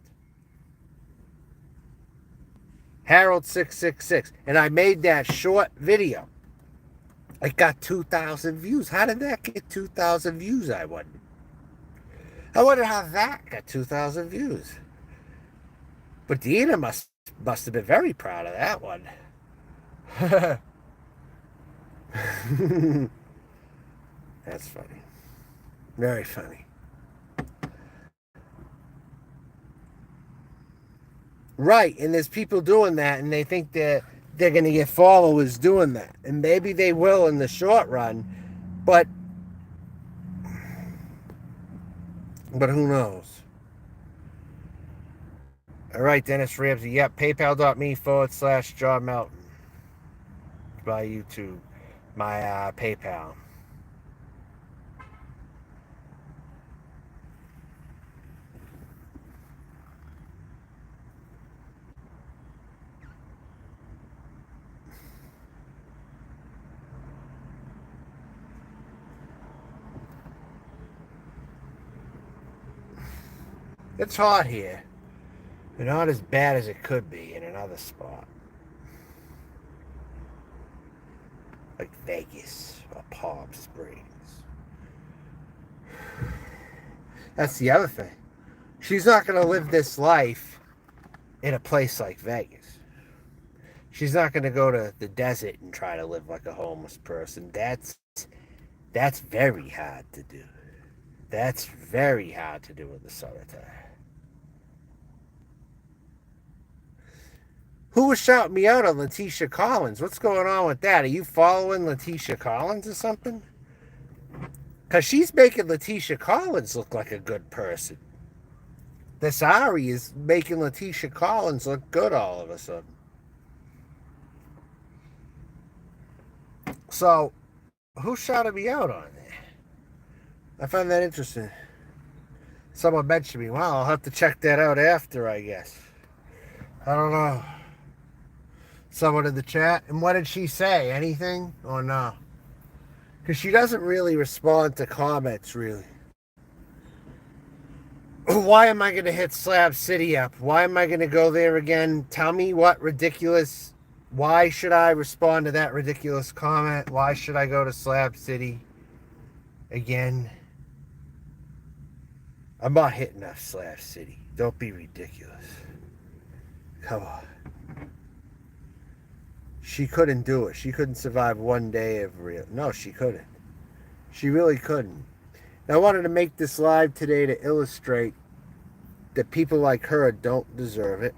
Harold666. And I made that short video. It got 2,000 views. How did that get 2,000 views, I wonder? I wonder how that got 2,000 views. But Dina must have been very proud of that one. That's funny. Very funny. Right, and there's people doing that, and they think that they're going to get followers doing that. And maybe they will in the short run, but who knows? All right, Dennis Ramsey. Yep, paypal.me/John Melton. By YouTube. My PayPal. It's hot here, but not as bad as it could be in another spot. Like Vegas or Palm Springs. That's the other thing. She's not going to live this life in a place like Vegas. She's not going to go to the desert and try to live like a homeless person. That's very hard to do. That's very hard to do in the summertime. Who was shouting me out on Letitia Collins? What's going on with that? Are you following Letitia Collins or something? Because she's making Letitia Collins look like a good person. This Ari is making Letitia Collins look good all of a sudden. So, who shouted me out on that? I find that interesting. Someone mentioned me. Well, I'll have to check that out after, I guess. I don't know. Someone in the chat. And what did she say? Anything or no? Because she doesn't really respond to comments, really. Why am I going to hit Slab City up? Why am I going to go there again? Tell me what ridiculous... Why should I respond to that ridiculous comment? Why should I go to Slab City again? I'm not hitting up Slab City. Don't be ridiculous. Come on. She couldn't do it. She couldn't survive one day of real... No, she couldn't. She really couldn't. Now, I wanted to make this live today to illustrate that people like her don't deserve it.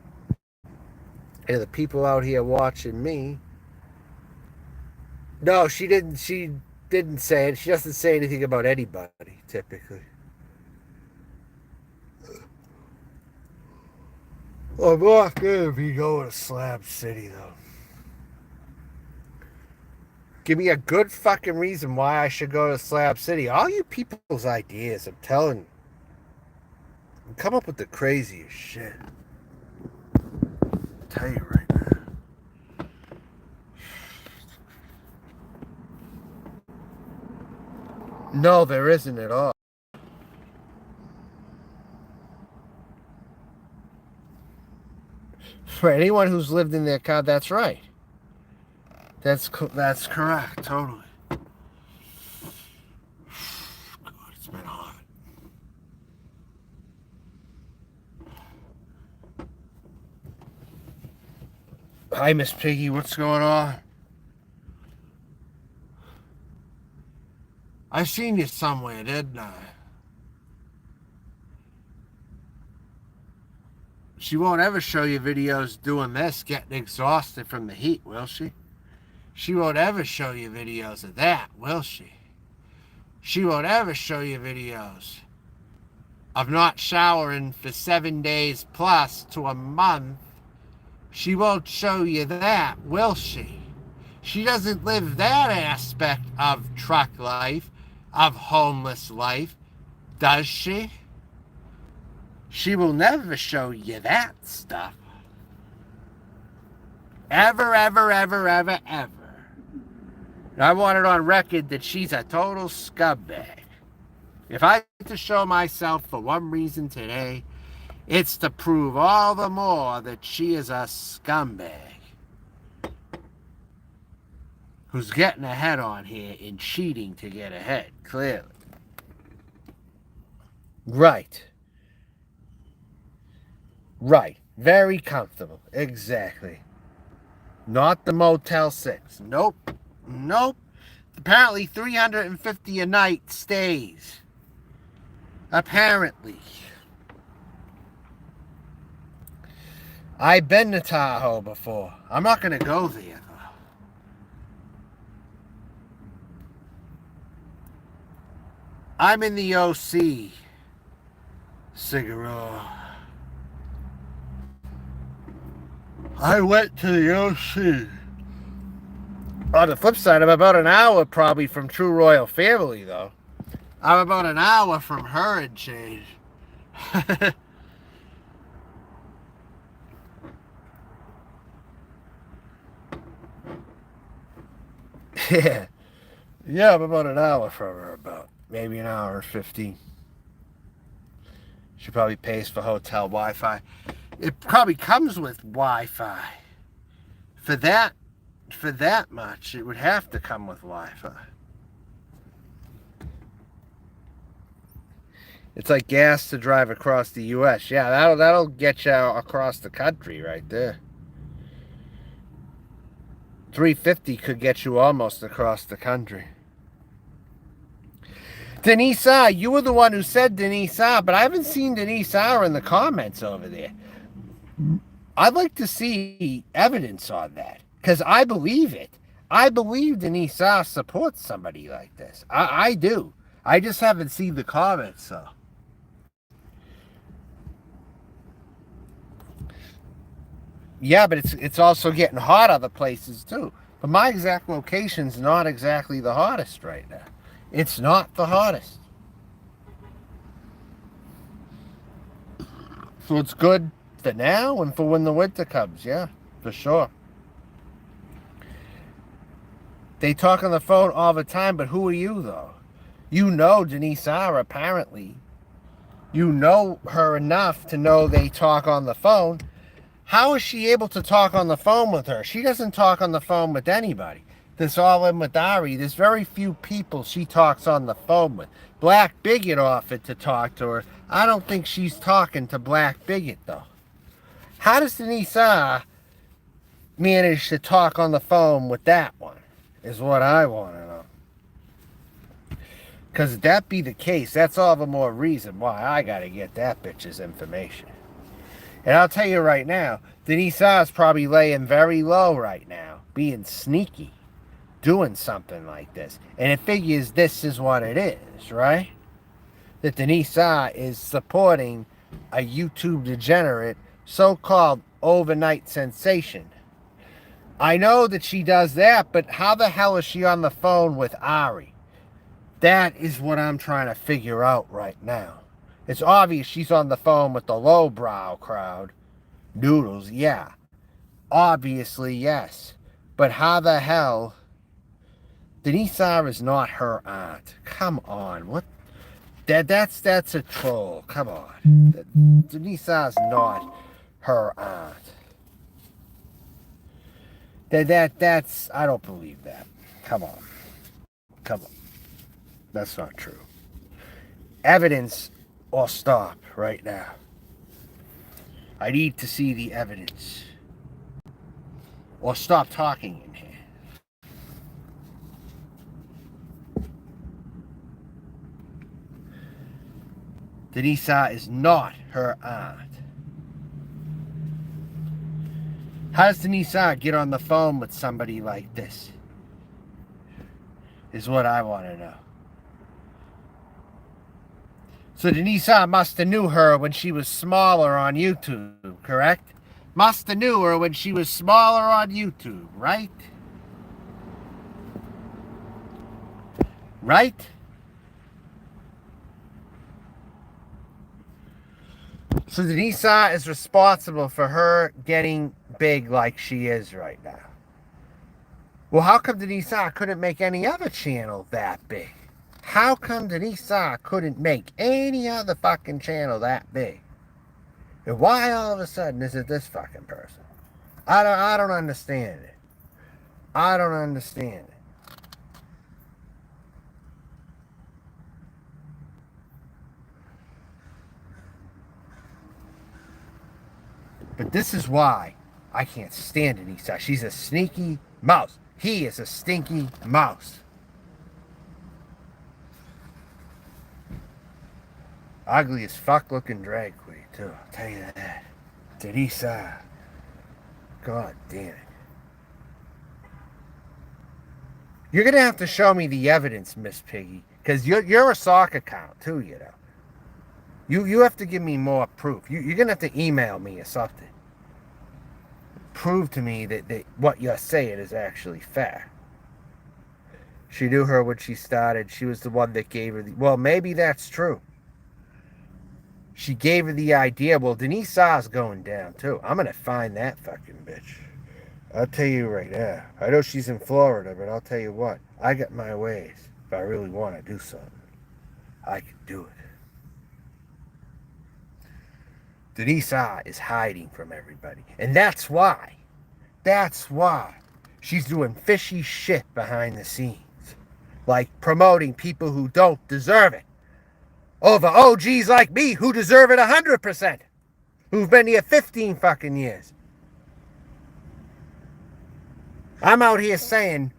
And the people out here watching me... No, she didn't say it. She doesn't say anything about anybody, typically. I'm not going to be going to Slab City, though. Give me a good fucking reason why I should go to Slab City. All you people's ideas, I'm telling you. Come up with the craziest shit. I'll tell you right now. No, there isn't at all. For anyone who's lived in their car, that's right. That's correct, totally. God, it's been hot. Hi, Miss Piggy. What's going on? I seen you somewhere, didn't I? She won't ever show you videos doing this, getting exhausted from the heat, will she? She won't ever show you videos of that, will she? She won't ever show you videos of not showering for 7 days plus to a month. She won't show you that, will she? She doesn't live that aspect of truck life, of homeless life, does she? She will never show you that stuff. Ever, ever, ever, ever, ever. I want it on record that she's a total scumbag. If I get to show myself for one reason today, it's to prove all the more that she is a scumbag who's getting ahead on here and cheating to get ahead, clearly. Right. Right. Very comfortable. Exactly. Not the Motel 6. Nope. Nope. Apparently $350 a night stays. Apparently. I've been to Tahoe before. I'm not going to go there, though. I'm in the OC. Cigarro. I went to the OC. On the flip side, I'm about an hour probably from True Royal Family, though. I'm about an hour from her and change. Yeah. Yeah, I'm about an hour from her, about. Maybe an hour and 15. She probably pays for hotel Wi-Fi. It probably comes with Wi-Fi. For that much, it would have to come with Wi-Fi. It's like gas to drive across the U.S. Yeah, that'll get you across the country right there. $3.50 could get you almost across the country. Denise R., you were the one who said Denise R., but I haven't seen Denise R. in the comments over there. I'd like to see evidence on that, because I believe it. I believe Denise R. supports somebody like this. I do. I just haven't seen the comments, so. Yeah, but it's also getting hot other places, too. But my exact location's not exactly the hottest right now. It's not the hottest. So it's good for now and for when the winter comes, yeah, for sure. They talk on the phone all the time, but who are you, though? You know Denise R., apparently. You know her enough to know they talk on the phone. How is she able to talk on the phone with her? She doesn't talk on the phone with anybody. This AllinwithAri, there's very few people she talks on the phone with. Black Bigot offered to talk to her. I don't think she's talking to Black Bigot, though. How does Denise R. manage to talk on the phone with that one, is what I want to know. Because if that be the case, that's all the more reason why I got to get that bitch's information. And I'll tell you right now, Denise R. is probably laying very low right now, being sneaky, doing something like this. And it figures this is what it is, right? That Denise R. is supporting a YouTube degenerate, so-called overnight sensation. I know that she does that, but how the hell is she on the phone with Ari? That is what I'm trying to figure out right now. It's obvious she's on the phone with the lowbrow crowd. Noodles, yeah. Obviously, yes. But how the hell... Denise R is not her aunt. Come on. What? That's a troll. Come on. Denise R is not her aunt. That's... I don't believe that. Come on. Come on. That's not true. Evidence or stop right now. I need to see the evidence. Or stop talking in here. Denisa is not her aunt. How does Denisa get on the phone with somebody like this? Is what I want to know. So Denisa must have knew her when she was smaller on YouTube, correct? Must have knew her when she was smaller on YouTube, right? Right? So Denisa is responsible for her getting big like she is right now. Well, how come Denisa couldn't make any other channel that big? How come Denisa couldn't make any other fucking channel that big? And why all of a sudden is it this fucking person? I don't understand it. I don't understand it. But this is why I can't stand Denisa. She's a sneaky mouse. He is a stinky mouse. Ugly as fuck looking drag queen, too. I'll tell you that. Denisa. God damn it. You're going to have to show me the evidence, Miss Piggy. Because you're a sock account, too, you know. You have to give me more proof. You're going to have to email me or something. Prove to me that what you're saying is actually fair. She knew her when she started. She was the one that gave her the... Well, maybe that's true. She gave her the idea. Well, Denise Sa's going down, too. I'm going to find that fucking bitch. I'll tell you right now. I know she's in Florida, but I'll tell you what. I got my ways. If I really want to do something, I can do it. Denise A is hiding from everybody. And that's why. That's why. She's doing fishy shit behind the scenes. Like promoting people who don't deserve it. Over OGs like me who deserve it 100%. Who've been here 15 fucking years. I'm out here saying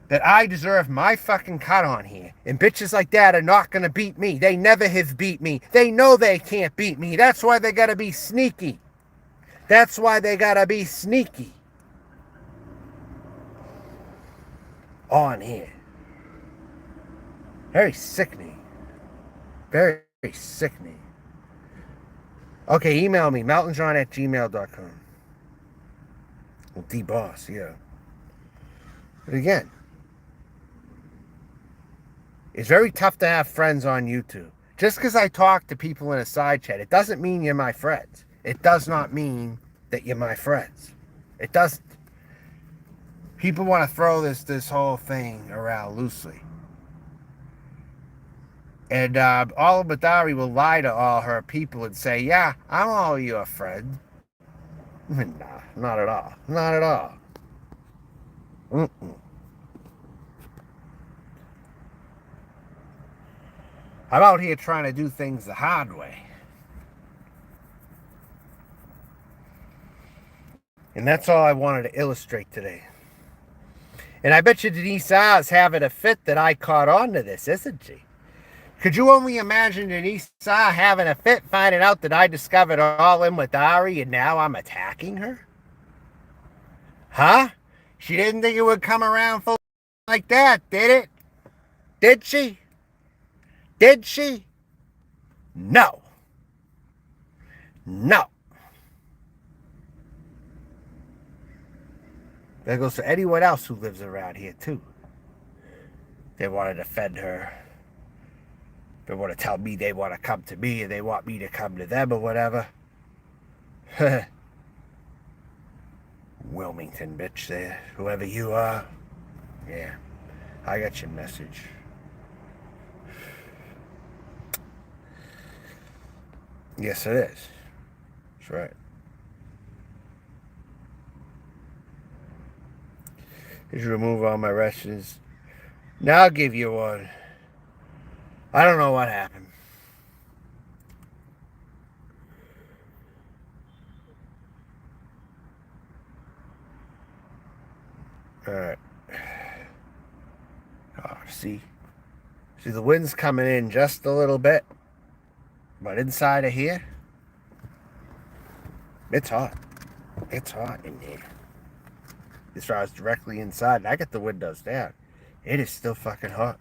that I deserve my fucking cut on here. And bitches like that are not going to beat me. They never have beat me. They know they can't beat me. That's why they got to be sneaky. That's why they got to be sneaky. On here. Very sickening. Very, very sickening. Okay, email me. meltonjohn@gmail.com. Well, D-Boss, yeah. But again, it's very tough to have friends on YouTube. Just because I talk to people in a side chat, it doesn't mean you're my friends. It does not mean that you're my friends. It doesn't. People want to throw this whole thing around loosely. And AllinwithAri will lie to all her people and say, yeah, I'm all your friend. Nah, not at all. Not at all. Mm-mm. I'm out here trying to do things the hard way. And that's all I wanted to illustrate today. And I bet you Denise A is having a fit that I caught on to this, isn't she? Could you only imagine Denise A having a fit, finding out that I discovered AllinwithAri and now I'm attacking her? Huh? She didn't think it would come around full like that, did it? Did she? Did she? No. No. That goes to anyone else who lives around here, too. They want to defend her. They want to tell me they want to come to me and they want me to come to them or whatever. Wilmington bitch there. Whoever you are. Yeah. I got your message. Yes, it is. That's right. Just remove all my restrooms. Now I'll give you one. I don't know what happened. Alright. Oh, see? See, the wind's coming in just a little bit. But inside of here, it's hot. It's hot in here. As far as directly inside, and I get the windows down. It is still fucking hot.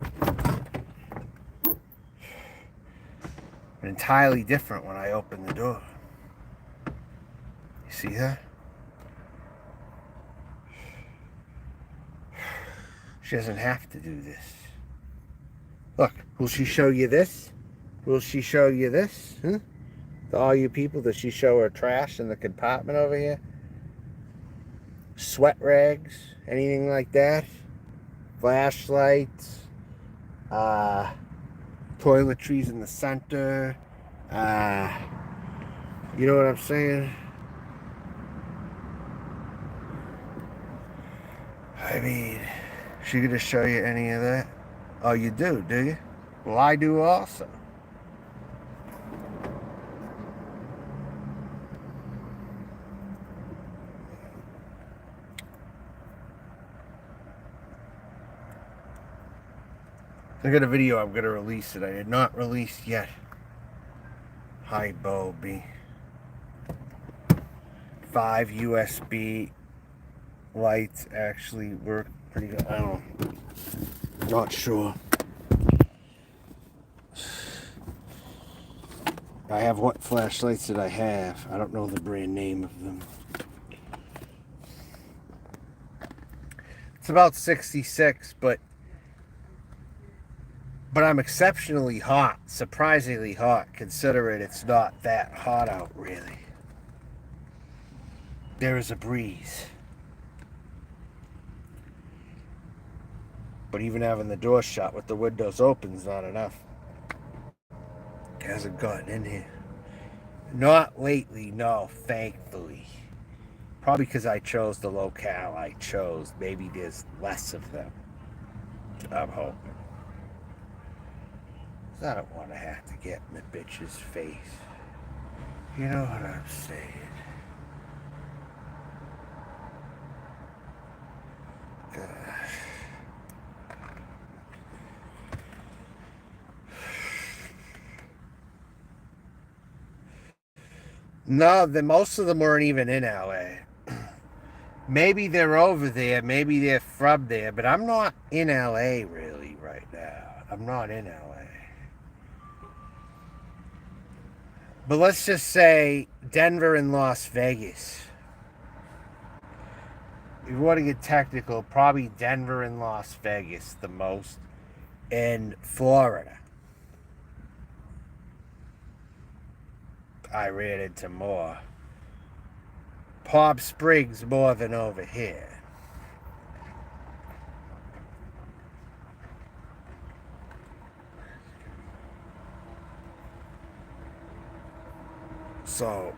Entirely different when I open the door. You see that? She doesn't have to do this. Look, will she show you this? Will she show you this? Huh? To all you people, does she show her trash in the compartment over here? Sweat rags? Anything like that? Flashlights? Toiletries in the center? You know what I'm saying? I mean, she gonna show you any of that? Oh, you do you? Well, I do also. I got a video I'm going to release that I did not release yet. Hi, Bobby. 5 USB lights actually work pretty good. I don't know. Not sure. I have what flashlights did I have? I don't know the brand name of them. It's about 66, but I'm exceptionally hot, surprisingly hot, considering it's not that hot out, really. There is a breeze. But even having the door shut with the windows open is not enough. It hasn't gotten in here. Not lately, no, thankfully. Probably because I chose the locale I chose. Maybe there's less of them. I'm hoping. I don't want to have to get in the bitch's face. You know what I'm saying? Gosh. No, most of them weren't even in LA. Maybe they're over there, maybe they're from there, but I'm not in LA really right now. I'm not in LA. But let's just say Denver and Las Vegas. If you want to get technical, probably Denver and Las Vegas the most. And Florida. I ran into more. Palm Springs more than over here. So,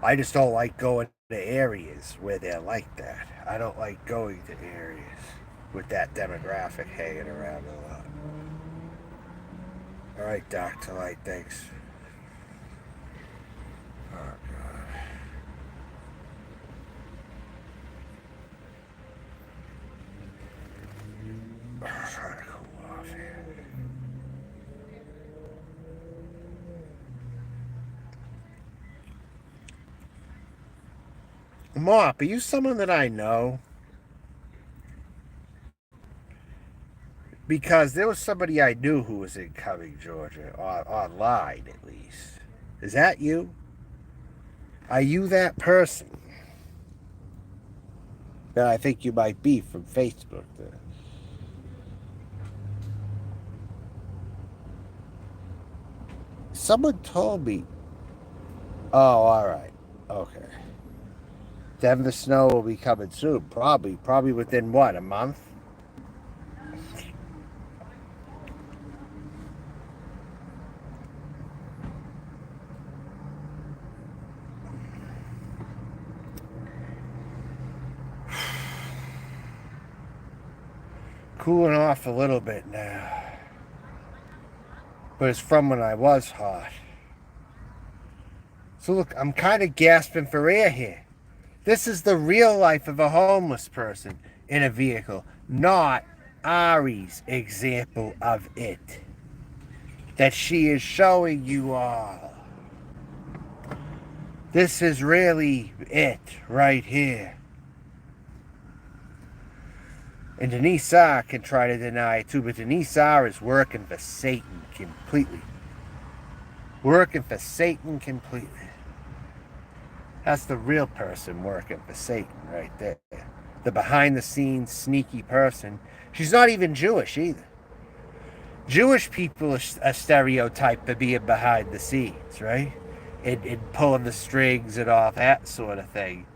I just don't like going to areas where they're like that. I don't like going to areas with that demographic hanging around a lot. All right, Dr. Light, thanks. Oh, God. I'm trying to cool off here. Mop, are you someone that I know? Because there was somebody I knew who was in Cumming, Georgia, online at least. Is that you? Are you that person that I think you might be from Facebook there? Someone told me. Oh, all right. Okay. Denver snow will be coming soon. Probably within what, a month? Cooling off a little bit now. But it's from when I was hot. So look, I'm kind of gasping for air here. This is the real life of a homeless person in a vehicle, not Ari's example of it that she is showing you all. This is really it right here. And Denise R can try to deny it too, but Denise R is working for Satan completely. Working for Satan completely. That's the real person working for Satan right there. The behind the scenes sneaky person. She's not even Jewish either. Jewish people are stereotyped for being behind the scenes, right? And pulling the strings and all that sort of thing.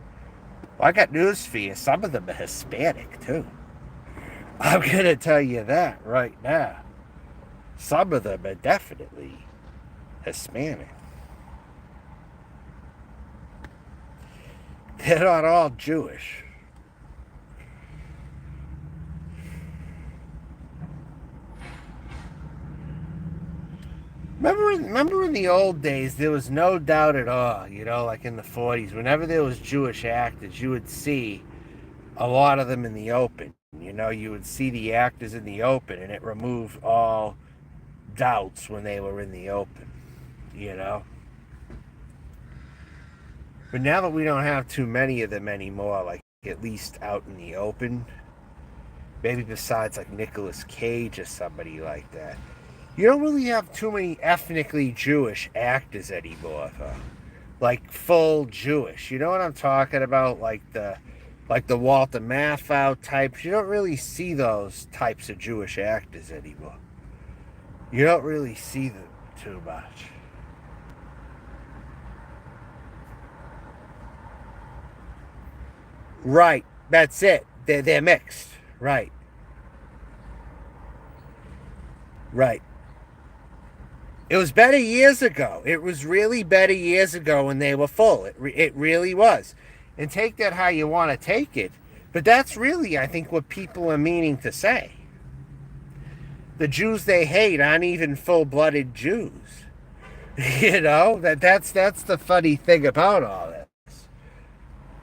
Well, I got news for you. Some of them are Hispanic too. I'm going to tell you that right now. Some of them are definitely Hispanic. They're not all Jewish. Remember in the old days, there was no doubt at all, like in the 40s, whenever there was Jewish actors, you would see a lot of them in the open. You would see the actors in the open, and it removed all doubts when they were in the open, But now that we don't have too many of them anymore, like at least out in the open, maybe besides like Nicolas Cage or somebody like that, you don't really have too many ethnically Jewish actors anymore, though. Like full Jewish. You know what I'm talking about? Like the Walter Matthau types. You don't really see those types of Jewish actors anymore. You don't really see them too much. Right. That's it. They're mixed. Right. Right. It was better years ago. It was really better years ago when they were full. It really was. And take that how you want to take it. But that's really, I think, what people are meaning to say. The Jews they hate aren't even full-blooded Jews. That's the funny thing about all this.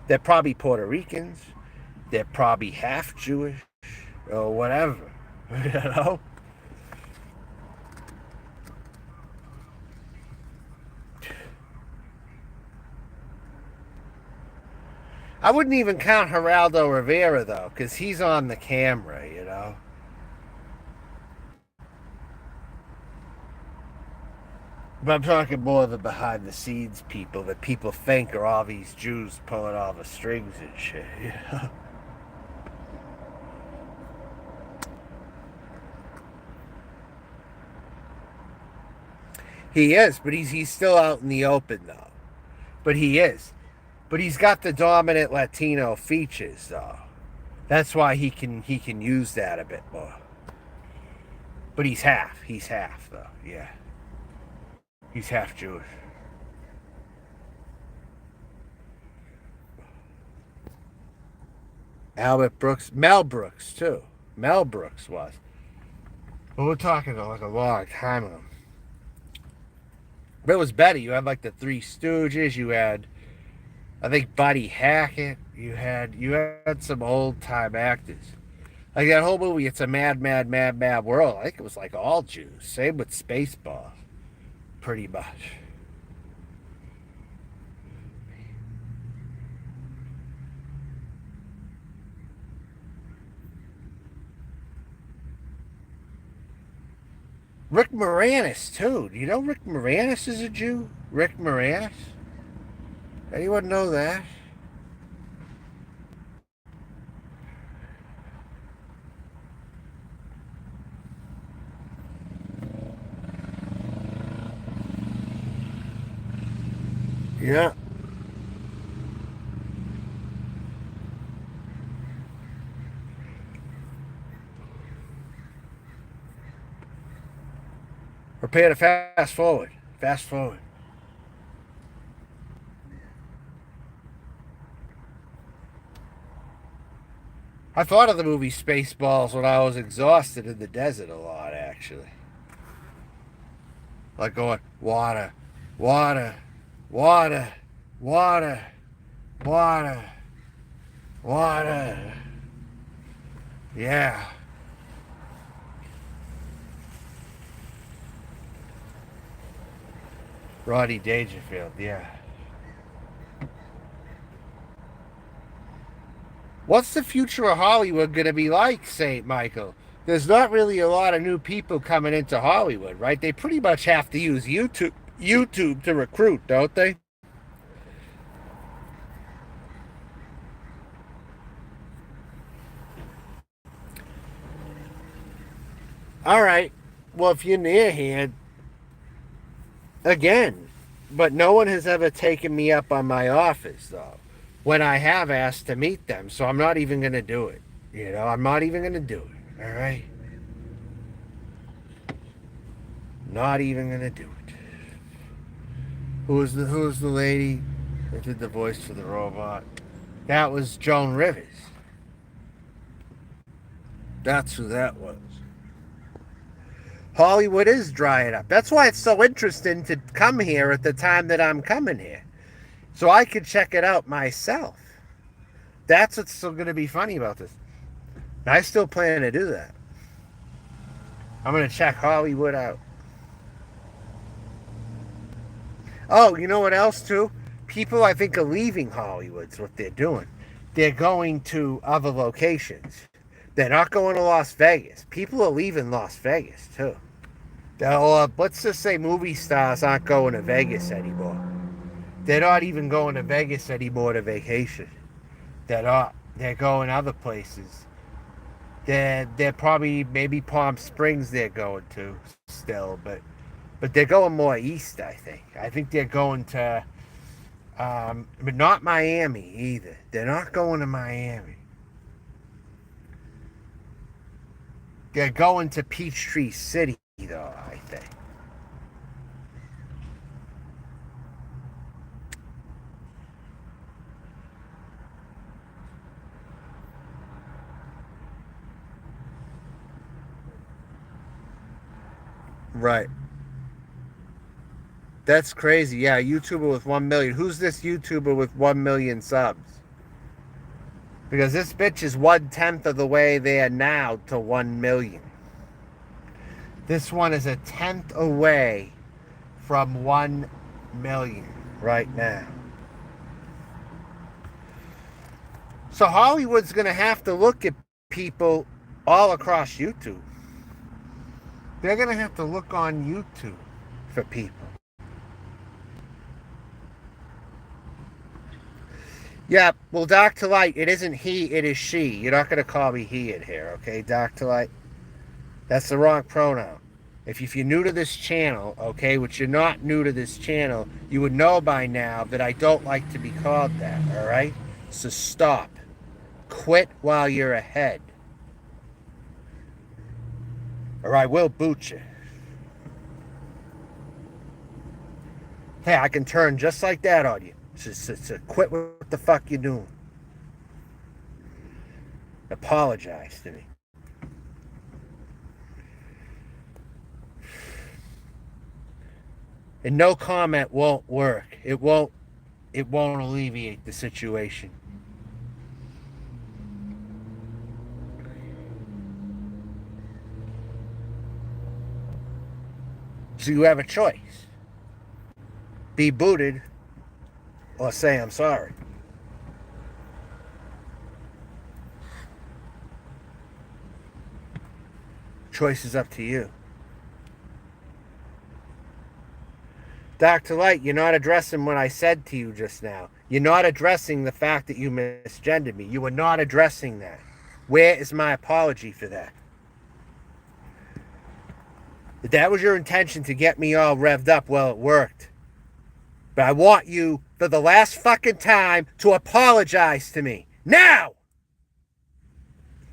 They're probably Puerto Ricans. They're probably half Jewish or whatever. You know? I wouldn't even count Geraldo Rivera, though, because he's on the camera. But I'm talking more of the behind the scenes people that people think are all these Jews pulling all the strings and shit. He is, but he's still out in the open, though. But he is. But he's got the dominant Latino features, though. That's why he can use that a bit more. But he's half. He's half, though. Yeah. He's half Jewish. Albert Brooks. Mel Brooks, too. Mel Brooks was. But we're talking like a long time ago. But it was better. You had like the Three Stooges. You had, I think, Buddy Hackett. You had some old time actors. Like that whole movie, It's a Mad, Mad, Mad, Mad World. I think it was like all Jews. Same with Spaceballs, pretty much. Rick Moranis, too. Do you know Rick Moranis is a Jew? Rick Moranis? Anyone know that? Yeah. Prepare to fast forward. Fast forward. I thought of the movie Spaceballs when I was exhausted in the desert a lot, actually. Like going, water, water, water, water, water, water. Yeah. Rodney Dangerfield, yeah. What's the future of Hollywood going to be like, St. Michael? There's not really a lot of new people coming into Hollywood, right? They pretty much have to use YouTube to recruit, don't they? All right. Well, if you're near here, again, but no one has ever taken me up on my office, though, when I have asked to meet them. So I'm not even going to do it. I'm not even going to do it. All right? Not even going to do it. Who was the lady that did the voice for the robot? That was Joan Rivers. That's who that was. Hollywood is drying up. That's why it's so interesting to come here at the time that I'm coming here. So I could check it out myself. That's what's so going to be funny about this. I still plan to do that. I'm going to check Hollywood out. Oh, you know what else, too? People, I think, are leaving Hollywood's what they're doing. They're going to other locations. They're not going to Las Vegas. People are leaving Las Vegas, too. Let's just say movie stars aren't going to Vegas anymore. They're not even going to Vegas anymore to vacation. They're going other places. They're probably maybe Palm Springs they're going to still, but they're going more east. I think. I think they're going to, but not Miami either. They're not going to Miami. They're going to Peachtree City though. I think. Right. That's crazy. Yeah, YouTuber with 1 million. Who's this YouTuber with 1 million subs? Because this bitch is 1/10 of the way there now to 1 million. This one is a tenth away from 1 million right now. So Hollywood's going to have to look at people all across YouTube. They're going to have to look on YouTube for people. Yeah, well, Dr. Light, it isn't he, it is she. You're not going to call me he in here, okay, Dr. Light? That's the wrong pronoun. If you're new to this channel, okay, which you're not new to this channel, you would know by now that I don't like to be called that, all right? So stop. Quit while you're ahead. Or I will boot you. Hey, I can turn just like that on you. So quit what the fuck you're doing. Apologize to me. And no comment won't work. It won't alleviate the situation. So you have a choice. Be booted or say I'm sorry. Choice is up to you. Dr. Light, you're not addressing what I said to you just now. You're not addressing the fact that you misgendered me. You are not addressing that. Where is my apology for that? If that was your intention to get me all revved up, well, it worked. But I want you, for the last fucking time, to apologize to me. Now!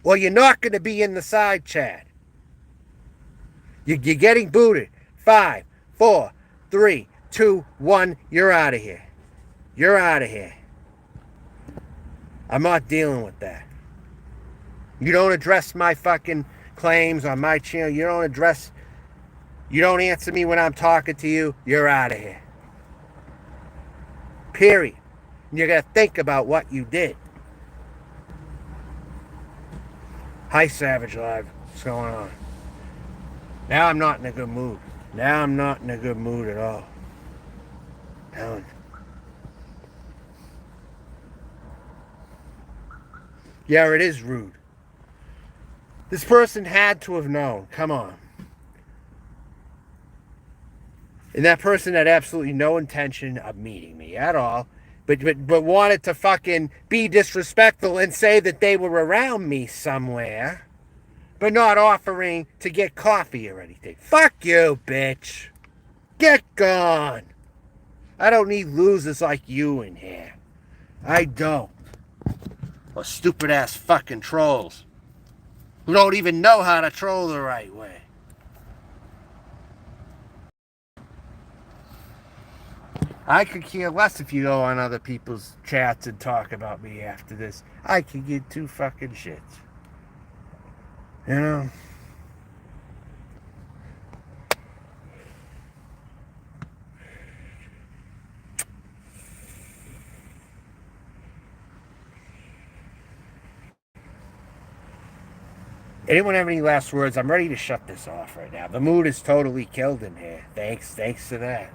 Or you're not going to be in the side chat. You're getting booted. 5, 4, 3, 2, 1. You're out of here. You're out of here. I'm not dealing with that. You don't address my fucking claims on my channel. You don't answer me when I'm talking to you. You're out of here. Period. And you're going to think about what you did. Hi, Savage Live. What's going on? Now I'm not in a good mood. Now I'm not in a good mood at all. Helen. Yeah, it is rude. This person had to have known. Come on. And that person had absolutely no intention of meeting me at all. But wanted to fucking be disrespectful and say that they were around me somewhere. But not offering to get coffee or anything. Fuck you, bitch. Get gone. I don't need losers like you in here. I don't. Or stupid ass fucking trolls. Who don't even know how to troll the right way. I could care less if you go on other people's chats and talk about me after this. I could give two fucking shits. You know? Anyone have any last words? I'm ready to shut this off right now. The mood is totally killed in here. Thanks to that.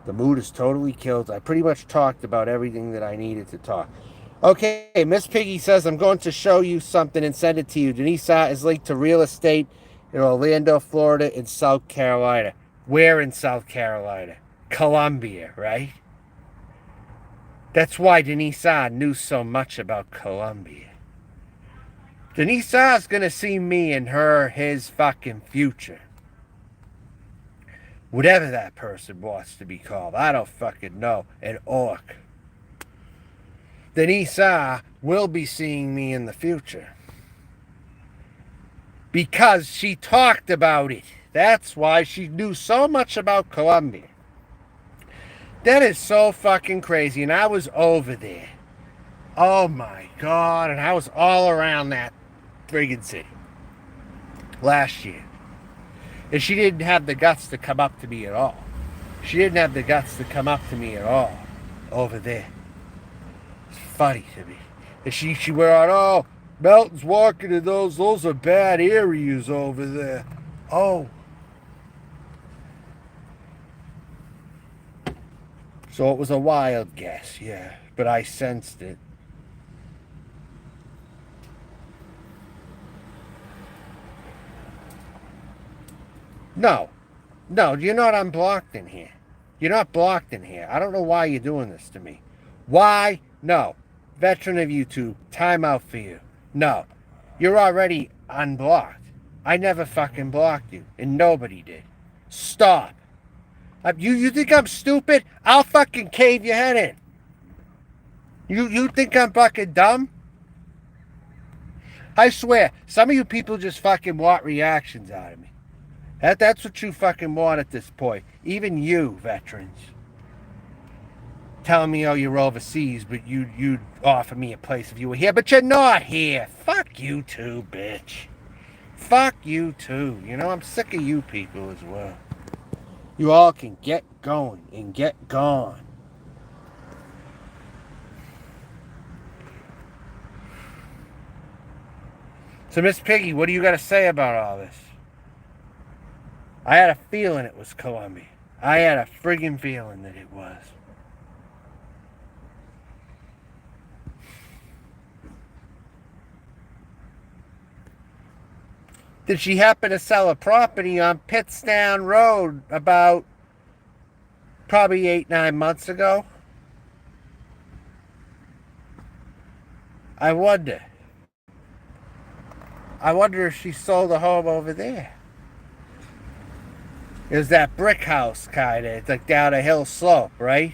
The mood is totally killed. I pretty much talked about everything that I needed to talk. Okay, Miss Piggy says, I'm going to show you something and send it to you. Denise is linked to real estate in Orlando, Florida, and South Carolina. Where in South Carolina? Columbia, right? That's why Denise knew so much about Columbia. Denise is going to see me and his fucking future. Whatever that person wants to be called. I don't fucking know. An orc. Denise will be seeing me in the future. Because she talked about it. That's why she knew so much about Columbia. That is so fucking crazy. And I was over there. Oh my God. And I was all around that friggin' city. Last year. And she didn't have the guts to come up to me at all. She didn't have the guts to come up to me at all. Over there. It's funny to me. And she went on, oh, Melton's walking in those are bad areas over there. Oh. So it was a wild guess, yeah. But I sensed it. No, you're not unblocked in here. You're not blocked in here. I don't know why you're doing this to me. Why? No. Veteran of YouTube, time out for you. No. You're already unblocked. I never fucking blocked you, and nobody did. Stop. You think I'm stupid? I'll fucking cave your head in. You think I'm fucking dumb? I swear, some of you people just fucking want reactions out of me. That's what you fucking want at this point. Even you, veterans. Telling me, oh, you're overseas, but you'd offer me a place if you were here. But you're not here. Fuck you too, bitch. Fuck you too. You know, I'm sick of you people as well. You all can get going and get gone. So, Miss Piggy, what do you got to say about all this? I had a feeling it was Columbia. I had a friggin' feeling that it was. Did she happen to sell a property on Pittstown Road about Probably 8-9 months ago. I wonder if she sold a home over there. It was that brick house kind of. It's like down a hill slope, right?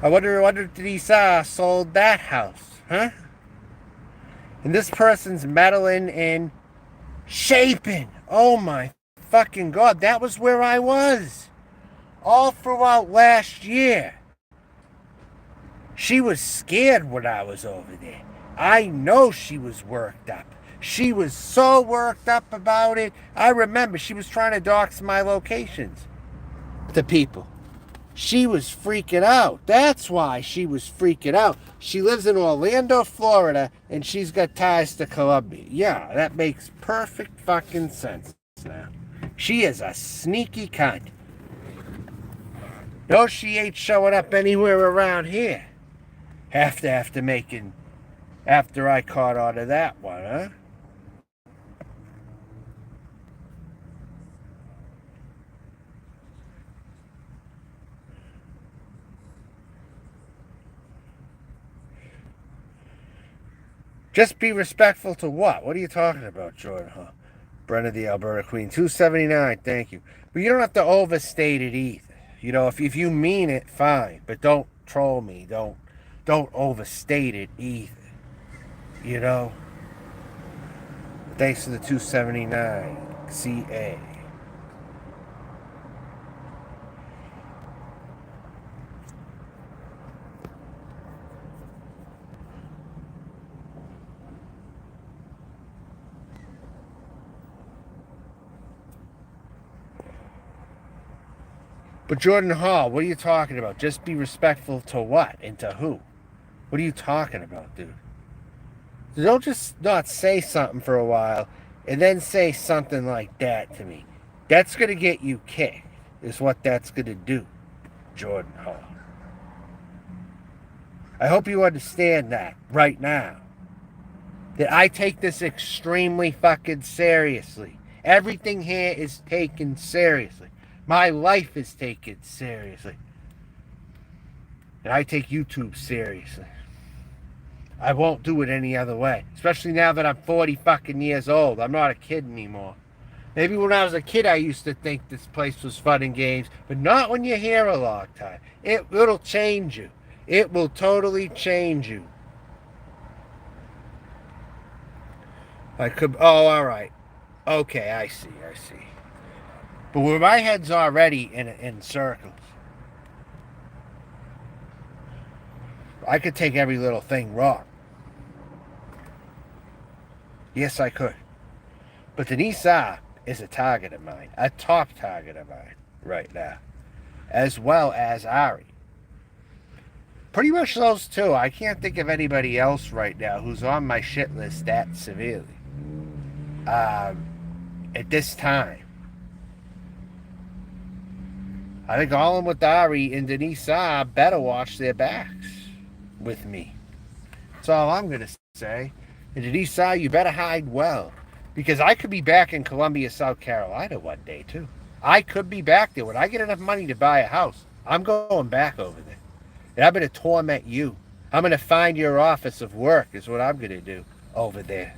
I wonder if Denise sold that house, huh? And this person's meddling and shaping. Oh my fucking God, that was where I was. All throughout last year. She was scared when I was over there. I know she was worked up. She was so worked up about it. I remember she was trying to dox my locations to people. She was freaking out. That's why she was freaking out. She lives in Orlando, Florida, and she's got ties to Colombia. Yeah, that makes perfect fucking sense now. She is a sneaky cunt. No, she ain't showing up anywhere around here. After I caught on to that one, huh? Just be respectful to what? What are you talking about, Jordan? Huh? Brenda the Alberta Queen, 279. Thank you. But you don't have to overstate it either. You know, if you mean it, fine. But don't troll me. Don't overstate it either. You know. Thanks to the 279 CA. But Jordan Hall, what are you talking about? Just be respectful to what and to who? What are you talking about, dude? Don't just not say something for a while and then say something like that to me. That's going to get you kicked, is what that's going to do, Jordan Hall. I hope you understand that right now. That I take this extremely fucking seriously. Everything here is taken seriously. My life is taken seriously. And I take YouTube seriously. I won't do it any other way. Especially now that I'm 40 fucking years old. I'm not a kid anymore. Maybe when I was a kid I used to think this place was fun and games. But not when you're here a long time. It'll change you. It will totally change you. I could... Oh, alright. Okay, I see. But where my head's already in circles, I could take every little thing wrong. Yes, I could. But Denise is a target of mine. A top target of mine right now. As well as Ari. Pretty much those two. I can't think of anybody else right now who's on my shit list that severely. At this time. I think AllinwithAri and Denise better watch their backs with me. That's all I'm going to say. And Denise, you better hide well. Because I could be back in Columbia, South Carolina one day, too. I could be back there. When I get enough money to buy a house, I'm going back over there. And I'm going to torment you. I'm going to find your office of work is what I'm going to do over there.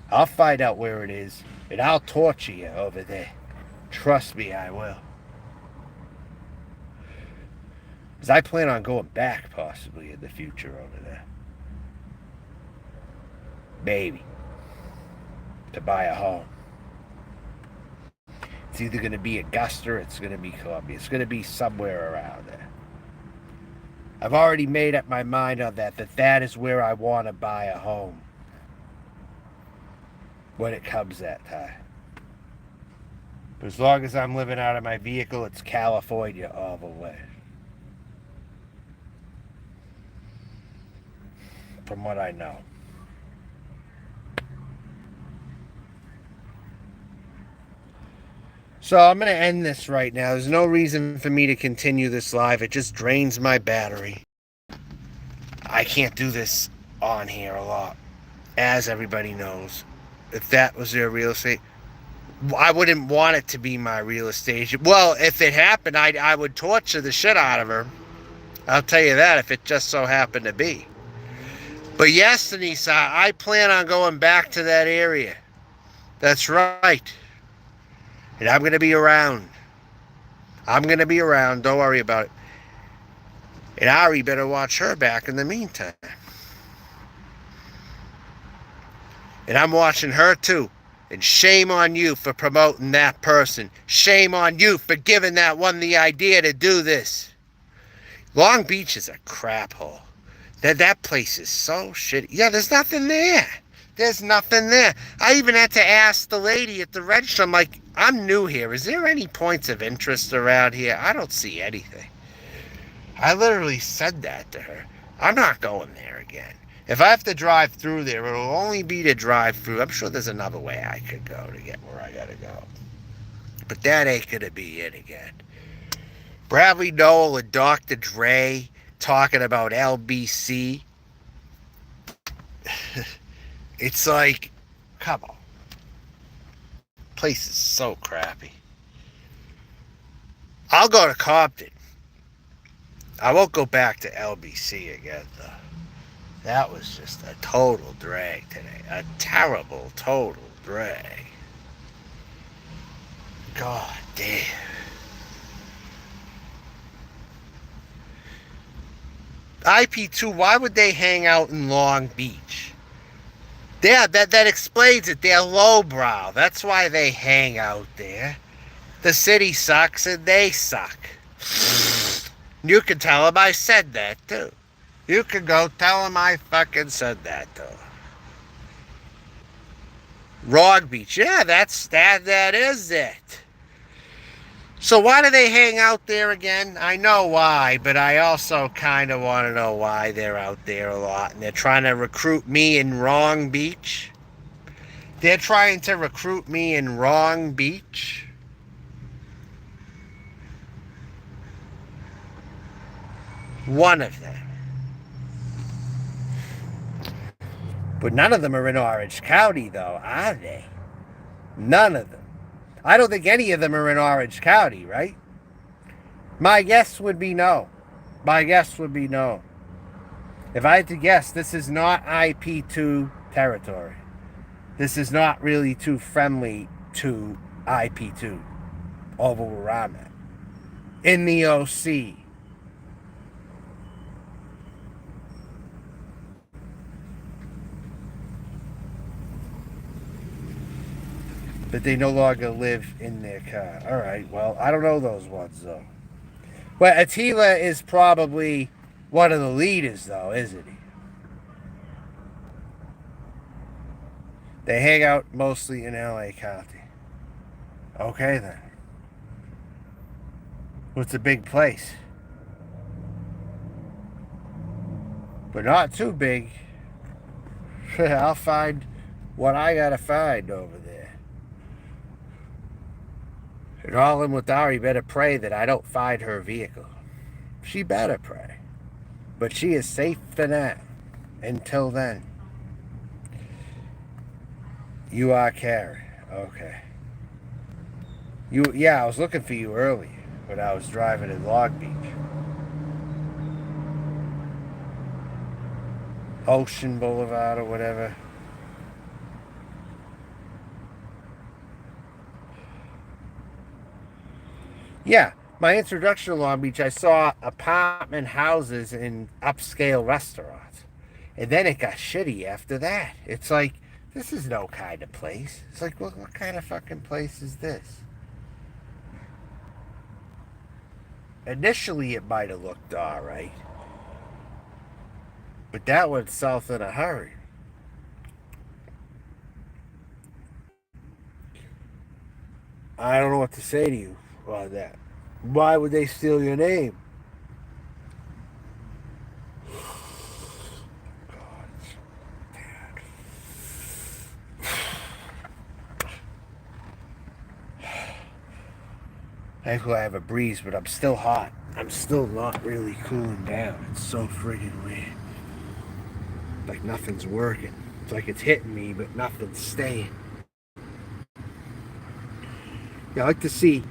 I'll find out where it is, and I'll torture you over there. Trust me, I will. Because I plan on going back, possibly, in the future over there. Maybe. To buy a home. It's either going to be Augusta or it's going to be Columbia. It's going to be somewhere around there. I've already made up my mind on that is where I want to buy a home. When it comes that time. But as long as I'm living out of my vehicle, it's California all the way. From what I know. So I'm going to end this right now. There's no reason for me to continue this live. It just drains my battery. I can't do this on here a lot. As everybody knows. If that was their real estate, I wouldn't want it to be my real estate agent. Well, if it happened, I would torture the shit out of her. I'll tell you that if it just so happened to be. But yes, Denise, I plan on going back to that area. That's right. And I'm going to be around. I'm going to be around. Don't worry about it. And Ari better watch her back in the meantime. And I'm watching her too. And shame on you for promoting that person. Shame on you for giving that one the idea to do this. Long Beach is a crap hole. That place is so shitty. Yeah, there's nothing there. There's nothing there. I even had to ask the lady at the register. I'm like, I'm new here. Is there any points of interest around here? I don't see anything. I literally said that to her. I'm not going there again. If I have to drive through there, it'll only be to drive through. I'm sure there's another way I could go to get where I gotta go. But that ain't gonna be it again. Bradley Noel and Dr. Dre talking about LBC. It's like, come on. Place is so crappy. I'll go to Compton. I won't go back to LBC again, though. That was just a total drag today. A terrible, total drag. God damn. IP2, why would they hang out in Long Beach? Yeah, that explains it. They're lowbrow. That's why they hang out there. The city sucks and they suck. You can tell them I said that too. You can go tell them I fucking said that too. Long Beach, yeah, that is it. So why do they hang out there again? I know why, but I also kind of want to know why they're out there a lot. And they're trying to recruit me in Wrong Beach. They're trying to recruit me in Wrong Beach. One of them. But none of them are in Orange County, though, are they? None of them. I don't think any of them are in Orange County, right? My guess would be no. My guess would be no. If I had to guess, this is not IP2 territory. This is not really too friendly to IP2 over where I'm at. In the OC. But they no longer live in their car. All right, well, I don't know those ones, though. Well, Attila is probably one of the leaders, though, isn't he? They hang out mostly in LA County. Okay, then. Well, it's a big place. But not too big. I'll find what I gotta find over there. And AllinwithAri better pray that I don't find her vehicle. She better pray. But she is safe for now. Until then. You are Carrie. Okay. Yeah, I was looking for you earlier when I was driving in Long Beach. Ocean Boulevard or whatever. Yeah, my introduction to Long Beach, I saw apartment houses and upscale restaurants. And then it got shitty after that. It's like, this is no kind of place. It's like, what kind of fucking place is this? Initially, it might have looked alright. But that went south in a hurry. I don't know what to say to you on that. Why would they steal your name? God, bad. Thankfully I have a breeze, but I'm still hot. I'm still not really cooling down. It's so friggin' weird. Like nothing's working. It's like it's hitting me, but nothing's staying. I like to see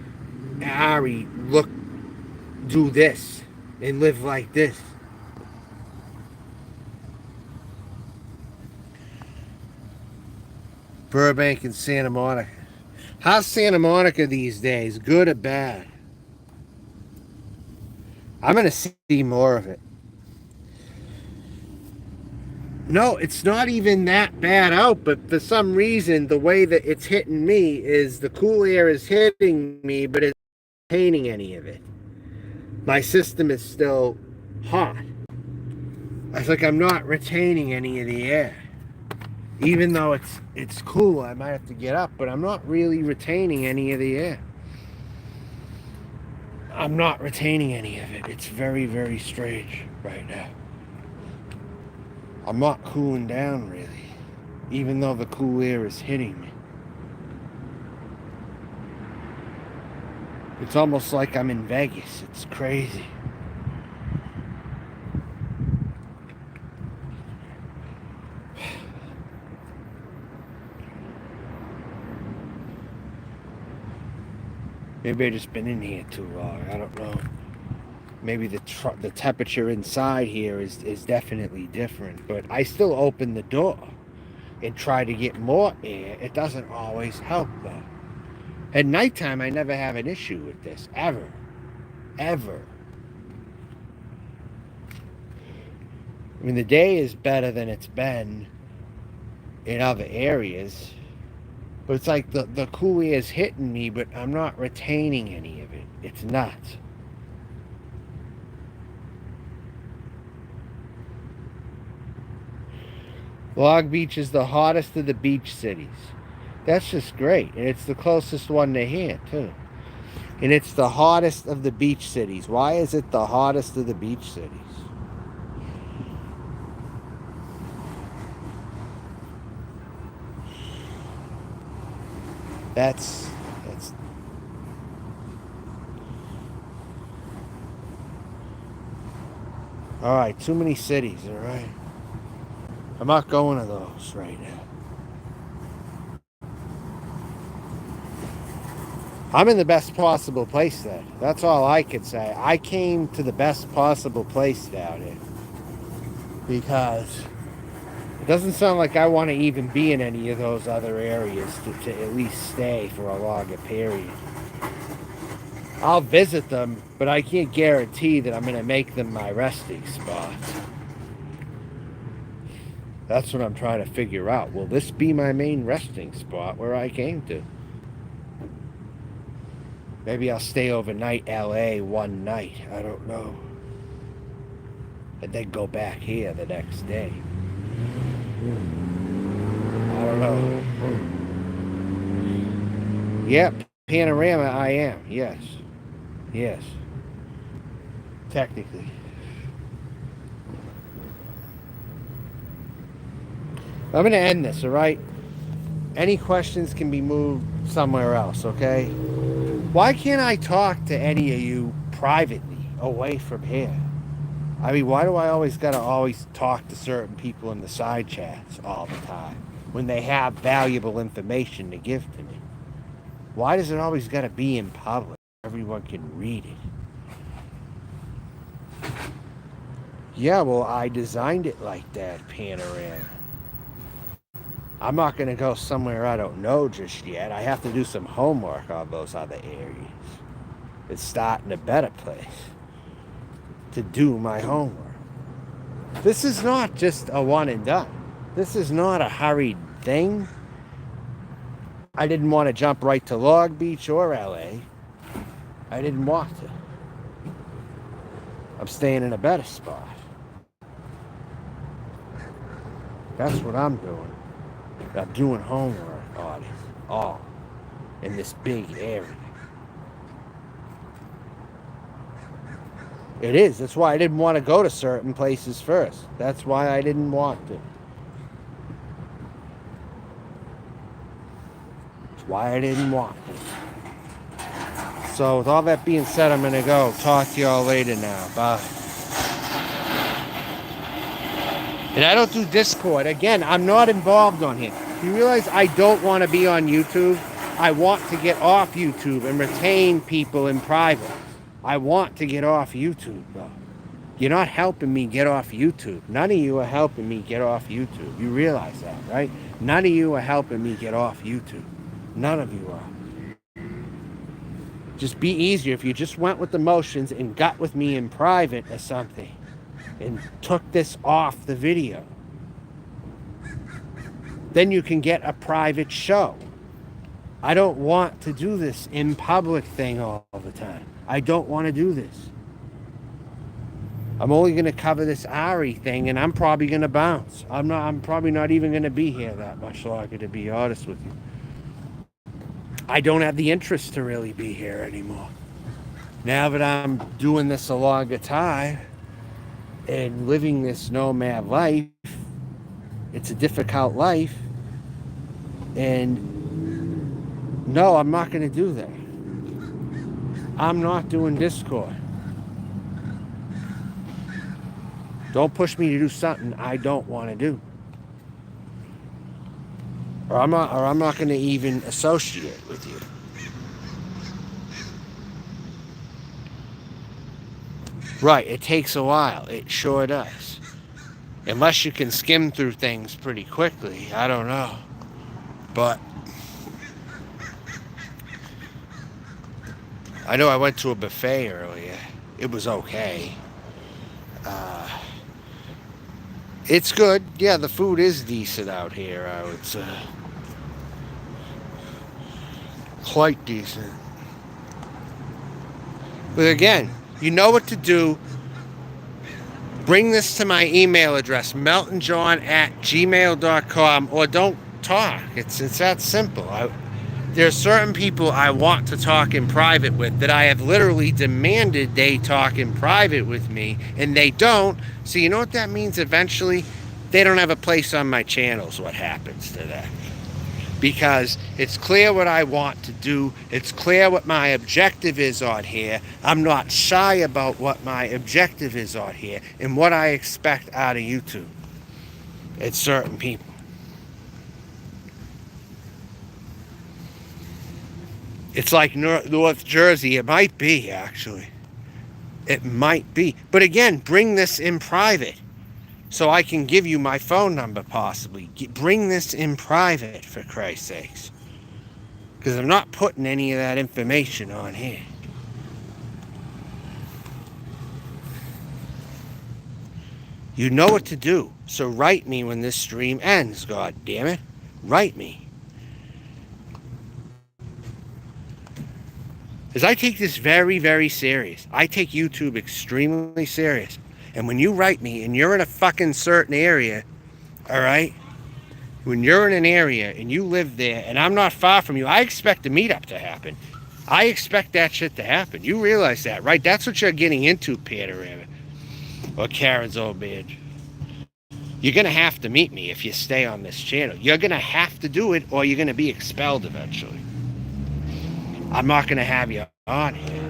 Ari do this and live like this. Burbank and Santa Monica. How's Santa Monica these days? Good or bad? I'm going to see more of it. No, it's not even that bad out, but for some reason, the way that it's hitting me is the cool air is hitting me, but it's not retaining any of it. My system is still hot. It's like I'm not retaining any of the air. Even though it's cool, I might have to get up, but I'm not really retaining any of the air. I'm not retaining any of it. It's very, very strange right now. I'm not cooling down really, even though the cool air is hitting me. It's almost like I'm in Vegas. It's crazy. Maybe I've just been in here too long. I don't know. Maybe the temperature inside here is definitely different. But I still open the door and try to get more air. It doesn't always help though. At nighttime, I never have an issue with this. Ever. Ever. I mean, the day is better than it's been in other areas. But it's like the cool air is hitting me, but I'm not retaining any of it. It's nuts. Long Beach is the hottest of the beach cities. That's just great. And it's the closest one to here, too. And it's the hottest of the beach cities. Why is it the hottest of the beach cities? That's all right. Too many cities, all right? I'm not going to those right now. I'm in the best possible place then. That's all I could say. I came to the best possible place down here. Because it doesn't sound like I want to even be in any of those other areas to at least stay for a longer period. I'll visit them, but I can't guarantee that I'm going to make them my resting spots. That's what I'm trying to figure out. Will this be my main resting spot where I came to? Maybe I'll stay overnight LA one night. I don't know. And then go back here the next day. I don't know. Yep, Panorama I am. Yes. Yes. Technically. I'm going to end this, all right? Any questions can be moved somewhere else, okay? Why can't I talk to any of you privately, away from here? I mean, why do I always got to talk to certain people in the side chats all the time when they have valuable information to give to me? Why does it always got to be in public? Everyone can read it. Yeah, well, I designed it like that, Panorama. I'm not going to go somewhere I don't know just yet. I have to do some homework on those other areas. It's starting a better place to do my homework. This is not just a one and done. This is not a hurried thing. I didn't want to jump right to Long Beach or LA. I didn't want to. I'm staying in a better spot. That's what I'm doing. I'm doing homework on it all in this big area. It is. That's why I didn't want to go to certain places first. That's why I didn't want to. That's why I didn't want to. So with all that being said, I'm going to go. Talk to y'all later now. Bye. And I don't do Discord. Again, I'm not involved on here. You realize I don't want to be on YouTube? I want to get off YouTube and retain people in private. I want to get off YouTube, though. You're not helping me get off YouTube. None of you are helping me get off YouTube. You realize that, right? None of you are helping me get off YouTube. None of you are. Just be easier if you just went with the motions and got with me in private or something and took this off the video. Then you can get a private show. I don't want to do this in public thing all the time. I don't want to do this. I'm only going to cover this Ari thing, and I'm probably going to bounce. I'm probably not even going to be here that much longer, to be honest with you. I don't have the interest to really be here anymore. Now that I'm doing this a longer time and living this nomad life, it's a difficult life. And no, I'm not going to do that. I'm not doing Discord. Don't push me to do something I don't want to do. Or I'm not going to even associate with you. Right, it takes a while. It sure does. Unless you can skim through things pretty quickly. I don't know. But I know I went to a buffet earlier. It was okay. It's good. Yeah, the food is decent out here, I would say. Quite decent. But again, you know what to do. Bring this to my email address, meltonjohn@gmail.com, or don't talk. It's that simple. There are certain people I want to talk in private with that I have literally demanded they talk in private with me, and they don't. So you know what that means eventually? They don't have a place on my channel is what happens to that. Because it's clear what I want to do. It's clear what my objective is on here. I'm not shy about what my objective is on here and what I expect out of YouTube. It's certain people. It's like North Jersey. It might be, actually. It might be. But again, bring this in private so I can give you my phone number, possibly. Bring this in private, for Christ's sakes. Because I'm not putting any of that information on here. You know what to do. So write me when this stream ends, God damn it. Write me. Because I take this very, very serious. I take YouTube extremely serious. And when you write me and you're in a fucking certain area, all right? When you're in an area and you live there and I'm not far from you, I expect a meetup to happen. I expect that shit to happen. You realize that, right? That's what you're getting into, Panorama. Or Karen's old bitch. You're going to have to meet me if you stay on this channel. You're going to have to do it or you're going to be expelled eventually. I'm not going to have you on here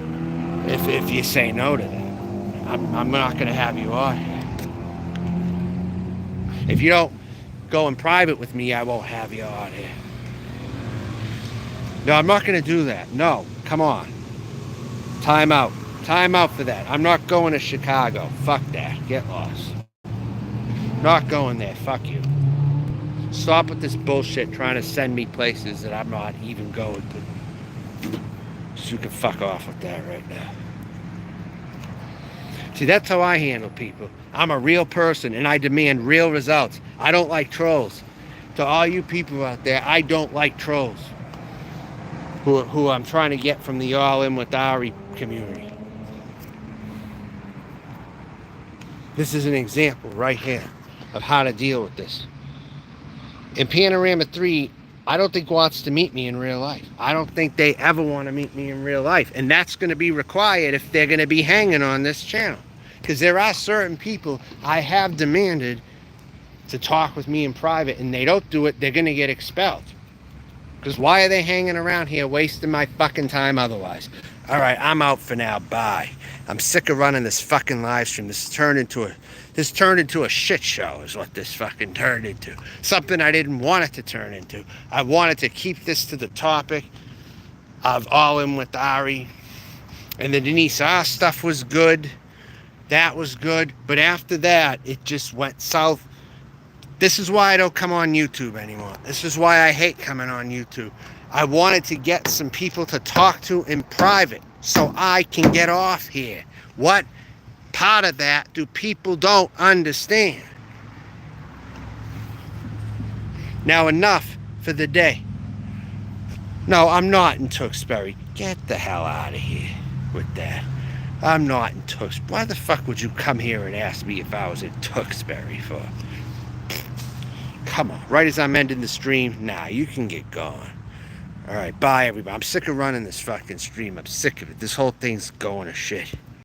if you say no to that. I'm not going to have you on here. If you don't go in private with me, I won't have you on here. No, I'm not going to do that. No, come on. Time out. Time out for that. I'm not going to Chicago. Fuck that. Get lost. Not going there. Fuck you. Stop with this bullshit trying to send me places that I'm not even going to. So you can fuck off with that right now. See, that's how I handle people. I'm a real person and I demand real results. I don't like trolls. To all you people out there, I don't like trolls. Who I'm trying to get from the AllinwithAri community. This is an example right here of how to deal with this. In Panorama 3, I don't think wants to meet me in real life. I don't think they ever want to meet me in real life. And that's going to be required if they're going to be hanging on this channel. Because there are certain people I have demanded to talk with me in private, and they don't do it, they're going to get expelled. Because why are they hanging around here wasting my fucking time otherwise? All right, I'm out for now. Bye. I'm sick of running this fucking live stream. This turned into a shit show is what this fucking turned into. Something I didn't want it to turn into. I wanted to keep this to the topic of All In With Ari. And the Denise R stuff was good. That was good. But after that, it just went south. This is why I don't come on YouTube anymore. This is why I hate coming on YouTube. I wanted to get some people to talk to in private so I can get off here. What part of that do people don't understand? Now enough for the day. No, I'm not in Tewksbury. Get the hell out of here with that. I'm not in Tewksbury. Why the fuck would you come here and ask me if I was in Tewksbury for? Come on. Right as I'm ending the stream, nah, you can get going. Alright, bye everybody. I'm sick of running this fucking stream. I'm sick of it. This whole thing's going to shit.